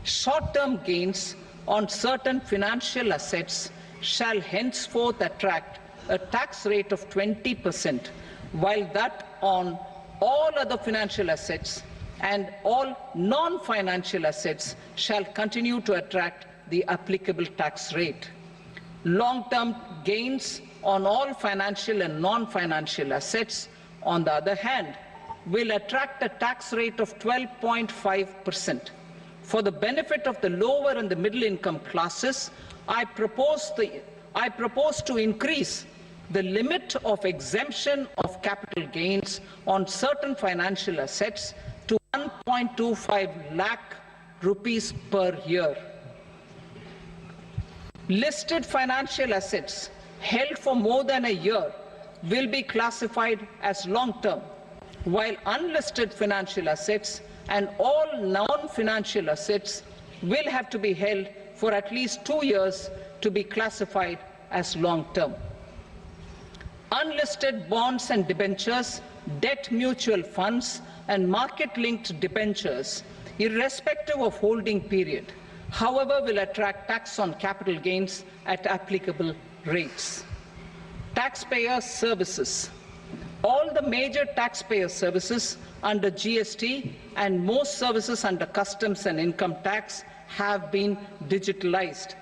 Short-term gains on certain financial assets shall henceforth attract a tax rate of 20%, while that on all other financial assets and all non-financial assets shall continue to attract the applicable tax rate. Long-term gains on all financial and non-financial assets, on the other hand, will attract a tax rate of 12.5%. For the benefit of the lower and the middle income classes, I propose to increase the limit of exemption of capital gains on certain financial assets to 1.25 lakh rupees per year. Listed financial assets held for more than a year will be classified as long-term, while unlisted financial assets and all non-financial assets will have to be held for at least 2 years to be classified as long-term. Unlisted bonds and debentures, debt mutual funds, and market-linked debentures, irrespective of holding period, however, will attract tax on capital gains at applicable rates. Taxpayer services. All the major taxpayer services under GST and most services under customs and income tax have been digitalized.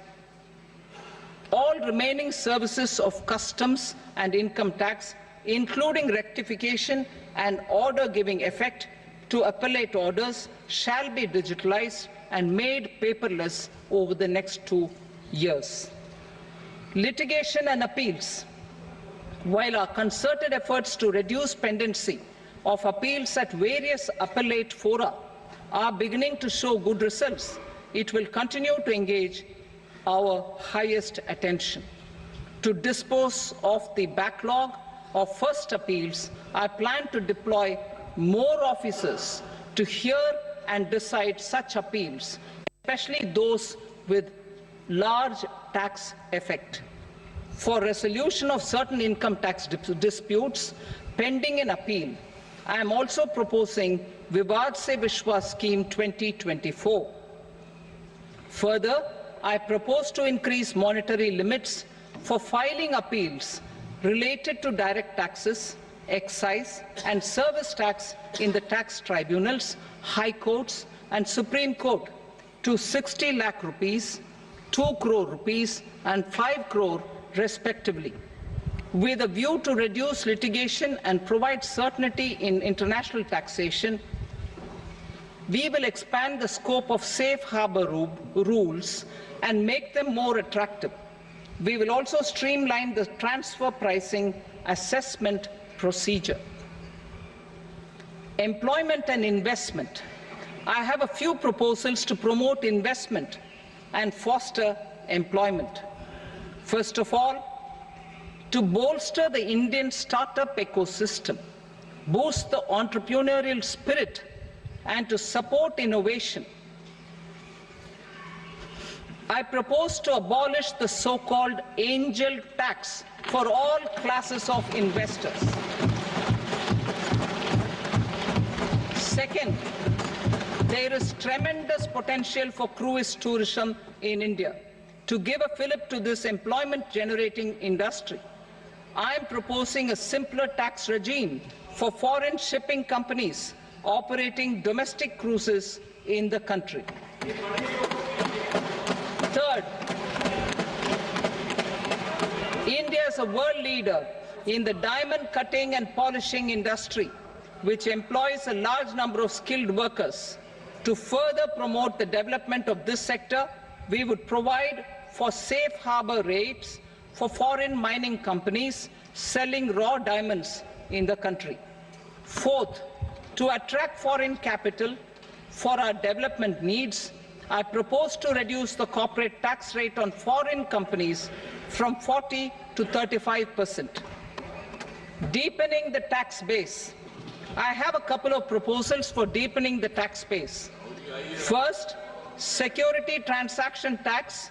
All remaining services of customs and income tax, including rectification and order giving effect to appellate orders, shall be digitalized and made paperless over the next 2 years. Litigation and appeals. While our concerted efforts to reduce pendency of appeals at various appellate fora are beginning to show good results, it will continue to engage our highest attention. To dispose of the backlog of first appeals, I plan to deploy more officers to hear and decide such appeals, especially those with large tax effect. For resolution of certain income tax disputes pending an appeal, I am also proposing Vivad Se Vishwas Scheme 2024. Further, I propose to increase monetary limits for filing appeals related to direct taxes, excise and service tax in the tax tribunals, high courts and Supreme Court to 60 lakh rupees, 2 crore rupees and 5 crore respectively. With a view to reduce litigation and provide certainty in international taxation, we will expand the scope of safe harbor rules and make them more attractive. We will also streamline the transfer pricing assessment procedure. Employment and investment. I have a few proposals to promote investment and foster employment. First of all, to bolster the Indian startup ecosystem, boost the entrepreneurial spirit, and to support innovation, I propose to abolish the so-called angel tax for all classes of investors. Second, there is tremendous potential for cruise tourism in India. To give a fillip to this employment-generating industry, I am proposing a simpler tax regime for foreign shipping companies operating domestic cruises in the country. Third, India is a world leader in the diamond cutting and polishing industry, which employs a large number of skilled workers. To further promote the development of this sector, we would provide for safe harbor rates for foreign mining companies selling raw diamonds in the country. Fourth, to attract foreign capital for our development needs, I propose to reduce the corporate tax rate on foreign companies from 40 to 35%. Deepening the tax base. I have a couple of proposals for deepening the tax base. First, security transaction tax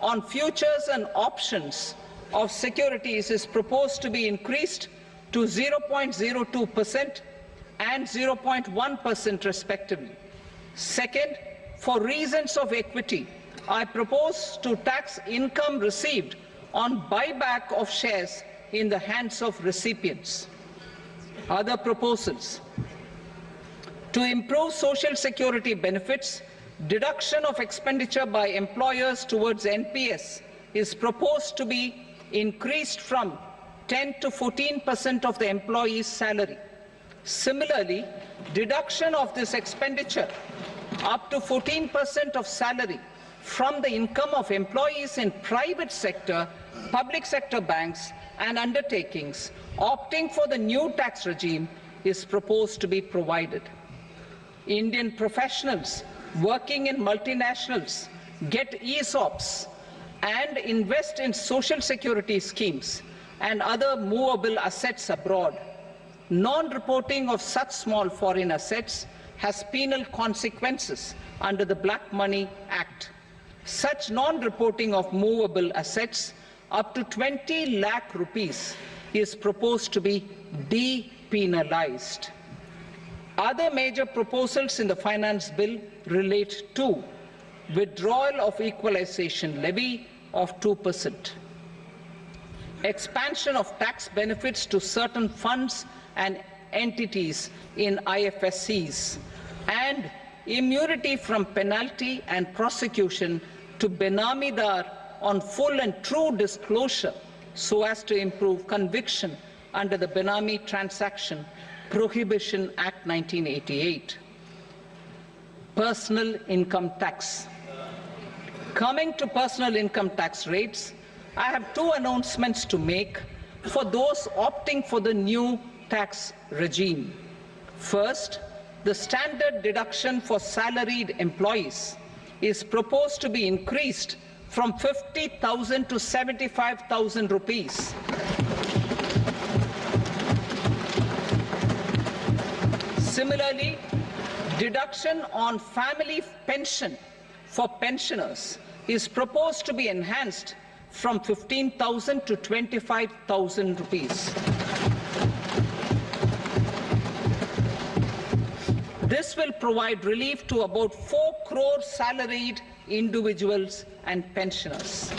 on futures and options of securities is proposed to be increased to 0.02% and 0.1% respectively. Second, For reasons of equity, I propose to tax income received on buyback of shares in the hands of recipients. Other proposals: to improve social security benefits, deduction of expenditure by employers towards NPS is proposed to be increased from 10 to 14% of the employee's salary. Similarly, deduction of this expenditure up to 14% of salary from the income of employees in private sector, public sector banks and undertakings opting for the new tax regime is proposed to be provided. Indian professionals working in multinationals get ESOPs and invest in social security schemes and other movable assets abroad. Non-reporting of such small foreign assets has penal consequences under the Black Money Act. Such non-reporting of movable assets up to 20 lakh rupees is proposed to be depenalized. Other major proposals in the finance bill relate to withdrawal of equalization levy of 2%, expansion of tax benefits to certain funds and entities in IFSCs, and immunity from penalty and prosecution to benamidar on full and true disclosure so as to improve conviction under the Benami Transaction Prohibition Act 1988. Personal income tax. Coming to personal income tax rates, I have two announcements to make for those opting for the new tax regime. First, the standard deduction for salaried employees is proposed to be increased from 50,000 to 75,000 rupees. Similarly, deduction on family pension for pensioners is proposed to be enhanced from 15,000 to 25,000 rupees. This will provide relief to about 4 crore salaried individuals and pensioners.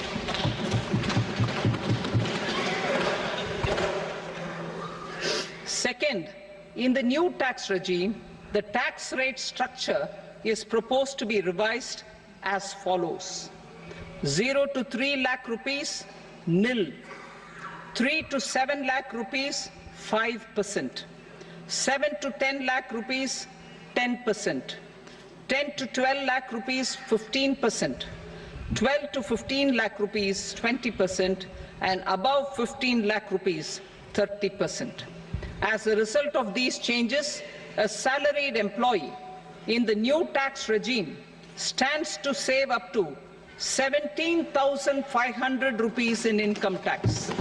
Second, in the new tax regime, the tax rate structure is proposed to be revised as follows: 0 to 3 lakh rupees, nil; 3 to 7 lakh rupees, 5%; 7 to 10 lakh rupees, 10%; 10 to 12 lakh rupees, 15%; 12 to 15 lakh rupees, 20%; and above 15 lakh rupees, 30%. As a result of these changes, a salaried employee in the new tax regime stands to save up to 17,500 rupees in income tax.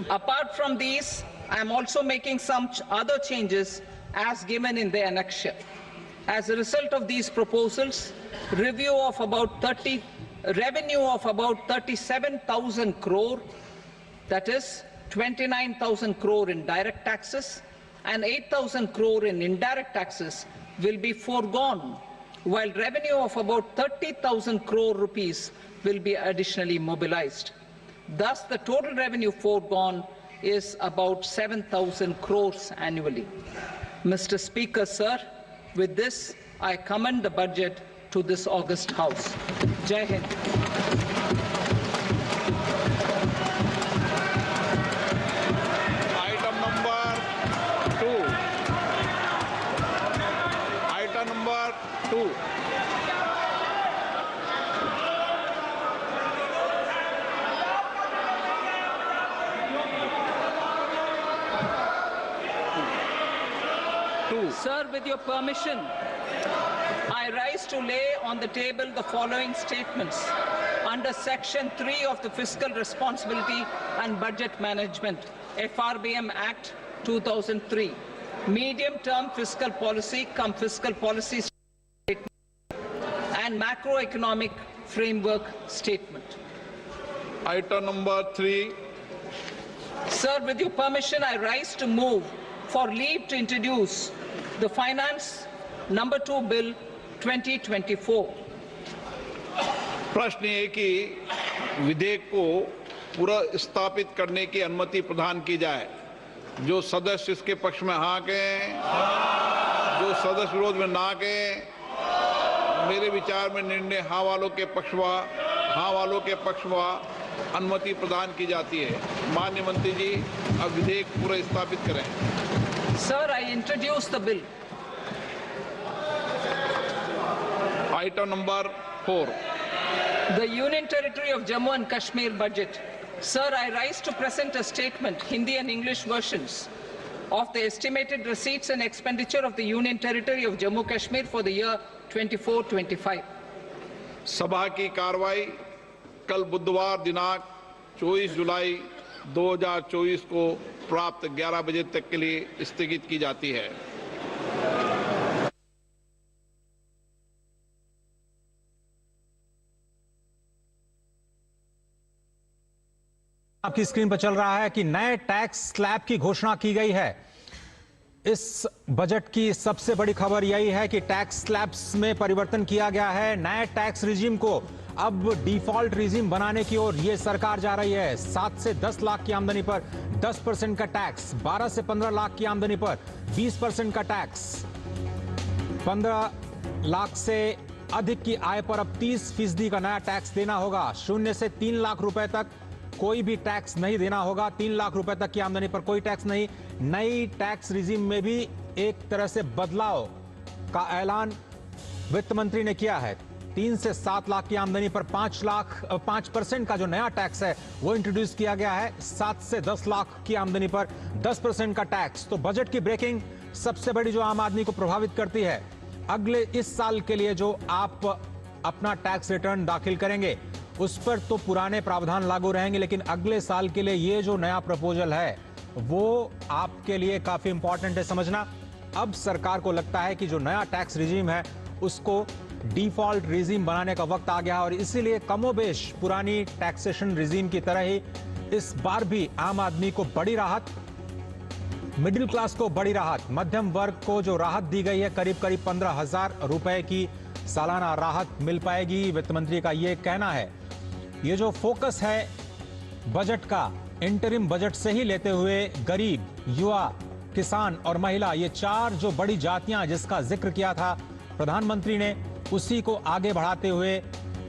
Apart from these, I am also making some other changes as given in the annexure. As a result of these proposals, revenue of about 37,000 crore, that is 29,000 crore in direct taxes and 8,000 crore in indirect taxes, will be foregone, while revenue of about 30,000 crore rupees will be additionally mobilized. Thus, the total revenue foregone is about 7,000 crores annually. Mr. Speaker, sir, with this, I commend the budget to this august House. Jai Hind. Item number 2. Item number 2. Sir, with your permission, I rise to lay on the table the following statements under Section 3 of the Fiscal Responsibility and Budget Management, FRBM Act 2003, medium-term fiscal policy cum fiscal policy statement and macroeconomic framework statement. Item number 3. Sir, with your permission, I rise to move for leave to introduce the Finance Number 2 Bill 2024. प्रश्न ये कि विधेयक को पुनर्स्थापित करने की अनुमति प्रदान की जाए। जो सदस्य इसके पक्ष में हाँ कहें, जो सदस्य विरोध में ना कहें। मेरे विचार में निर्णय हाँ वालों के पक्ष में अनुमति प्रदान की जाती है। माननीय मंत्री जी, अब विधेयक पुनर्स्थापित करें। Sir, I introduce the bill. Item number 4, The Union Territory of Jammu and Kashmir budget. Sir, I rise to present a statement, Hindi and English versions, of the estimated receipts and expenditure of the Union Territory of Jammu Kashmir for the year 24-25. सभा की कार्रवाई कल बुधवार दिनांक 24 जुलाई 2024 को प्राप्त 11 बजे तक के लिए स्थगित की जाती है। आपकी स्क्रीन पर चल रहा है कि नए टैक्स स्लैब की घोषणा की गई है। इस बजट की सबसे बड़ी खबर यही है कि टैक्स स्लैब्स में परिवर्तन किया गया है। नए टैक्स रिजीम को अब डिफॉल्ट रिजीम बनाने की ओर ये सरकार जा रही है। 7 से 10 लाख की आमदनी पर 10% का टैक्स, 12 से 15 लाख की आमदनी पर 20% का टैक्स, 15 लाख से अधिक की आय पर अब 30% का नया टैक्स देना होगा। 0 से 3 लाख रुपए तक कोई भी टैक्स नहीं देना होगा। 3 लाख रुपए तक की आमदनी पर कोई टैक्स नहीं। नई टैक्स रिजीम में भी एक तरह से बदलाव का ऐलान वित्त मंत्री ने किया है। 3 से 7 लाख की आमदनी पर 5% का जो नया टैक्स है वो इंट्रोड्यूस किया गया है। 7 से 10 लाख की आमदनी पर 10% का टैक्स। तो बजट की ब्रेकिंग सबसे बड़ी जो आम आदमी को प्रभावित करती है। अगले इस साल के लिए जो आप अपना टैक्स रिटर्न दाखिल करेंगे उस पर तो पुराने प्रावधान लागू रहेंगे, लेकिन अगले साल के लिए ये जो नया प्रपोजल है वो आपके लिए काफी इंपॉर्टेंट है समझना। अब सरकार को लगता है कि जो नया टैक्स रिजीम है उसको डिफॉल्ट रिजीम बनाने का वक्त आ गया और इसीलिए कमोबेश पुरानी टैक्सेशन रिजीम की तरह ही इस बार भी आम आदमी को बड़ी राहत, मिडिल क्लास को बड़ी राहत, मध्यम वर्ग को जो राहत दी गई है करीब 15,000 रुपए की सालाना राहत मिल पाएगी। वित्त मंत्री का यह कहना है। ये जो फोकस है बजट का इंटरिम बजट से ही लेते हुए गरीब, युवा, किसान और महिला, ये 4 जो बड़ी जातियां जिसका जिक्र किया था प्रधानमंत्री ने, उसी को आगे बढ़ाते हुए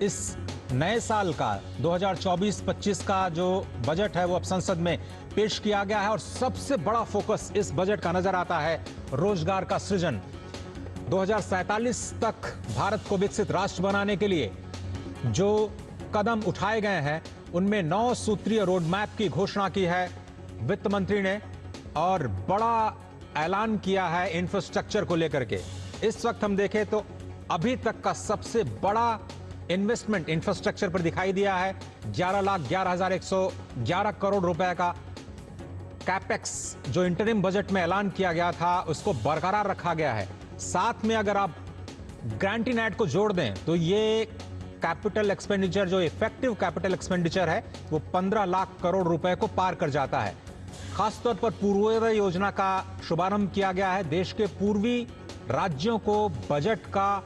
इस नए साल का 2024-25 का जो बजट है वो अब संसद में पेश किया गया है और सबसे बड़ा फोकस इस बजट का नजर आता है रोजगार का सृजन। 2047 तक भारत को विकसित राष्ट्र बनाने के लिए जो कदम उठाए गए हैं उनमें 9 सूत्रीय रोड मैप की घोषणा की है वित्त मंत्री ने और बड़ा ऐलान किया है इंफ्रास्ट्रक्चर को लेकर के। इस वक्त हम देखें तो अभी तक का सबसे बड़ा इन्वेस्टमेंट इंफ्रास्ट्रक्चर पर दिखाई दिया है। 11,11,111 करोड़ रुपए का कैपेक्स जो इंटरिम बजट में ऐलान किया गया था उसको बरकरार रखा गया है। साथ में अगर आप ग्रांटिंग ऐड को जोड़ दें तो ये कैपिटल एक्सपेंडिचर जो इफेक्टिव कैपिटल एक्सपेंडिचर है वो 15 लाख करोड़ रुपए को पार कर जाता है। खासतौर पर पूर्वोदय योजना का शुभारंभ किया गया है। देश के पूर्वी राज्यों को बजट का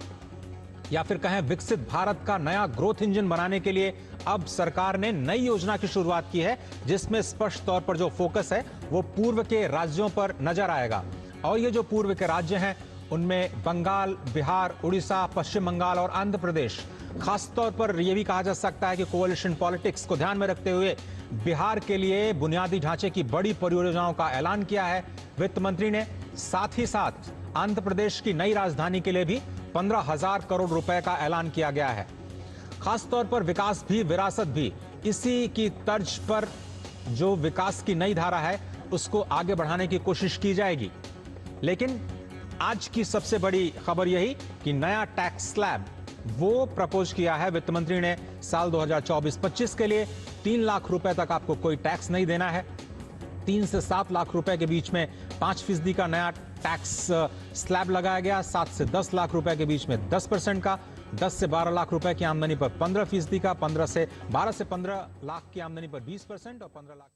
या फिर कहें विकसित भारत का नया ग्रोथ इंजन बनाने के लिए अब सरकार ने नई योजना की शुरुआत की है जिसमें स्पष्ट तौर पर जो फोकस है वो पूर्व के राज्यों पर नजर आएगा। और ये जो पूर्व के राज्य हैं उनमें बंगाल, बिहार, उड़ीसा, पश्चिम बंगाल और आंध्र प्रदेश। खासतौर पर यह भी कहा जा सकता है कि कोalition पॉलिटिक्स को ध्यान में रखते हुए बिहार के लिए बुनियादी ढांचे की बड़ी परियोजनाओं का ऐलान किया है वित्त मंत्री ने। साथ ही साथ आंध्र प्रदेश की नई राजधानी के लिए भी 15,000 करोड़ रुपए का ऐलान किया गया है। खासतौर पर विकास भी, विरासत भी, इसी की तर्ज पर जो विकास की नई धारा है उसको आगे बढ़ाने की कोशिश की जाएगी। लेकिन आज की सबसे बड़ी खबर यही कि नया टैक्स स्लैब वो प्रपोज किया है वित्त मंत्री ने। साल 2024-25 के लिए 3 लाख रुपए तक आपको कोई टैक्स नहीं देना है। 3 से 7 लाख रुपए के बीच में 5% का नया टैक्स स्लैब लगाया गया। 7 से 10 लाख रुपए के बीच में 10% का, 10 से 12 लाख रुपए की आमदनी पर 15% का, 12 से 15 लाख की आमदनी पर 20% और 15 लाख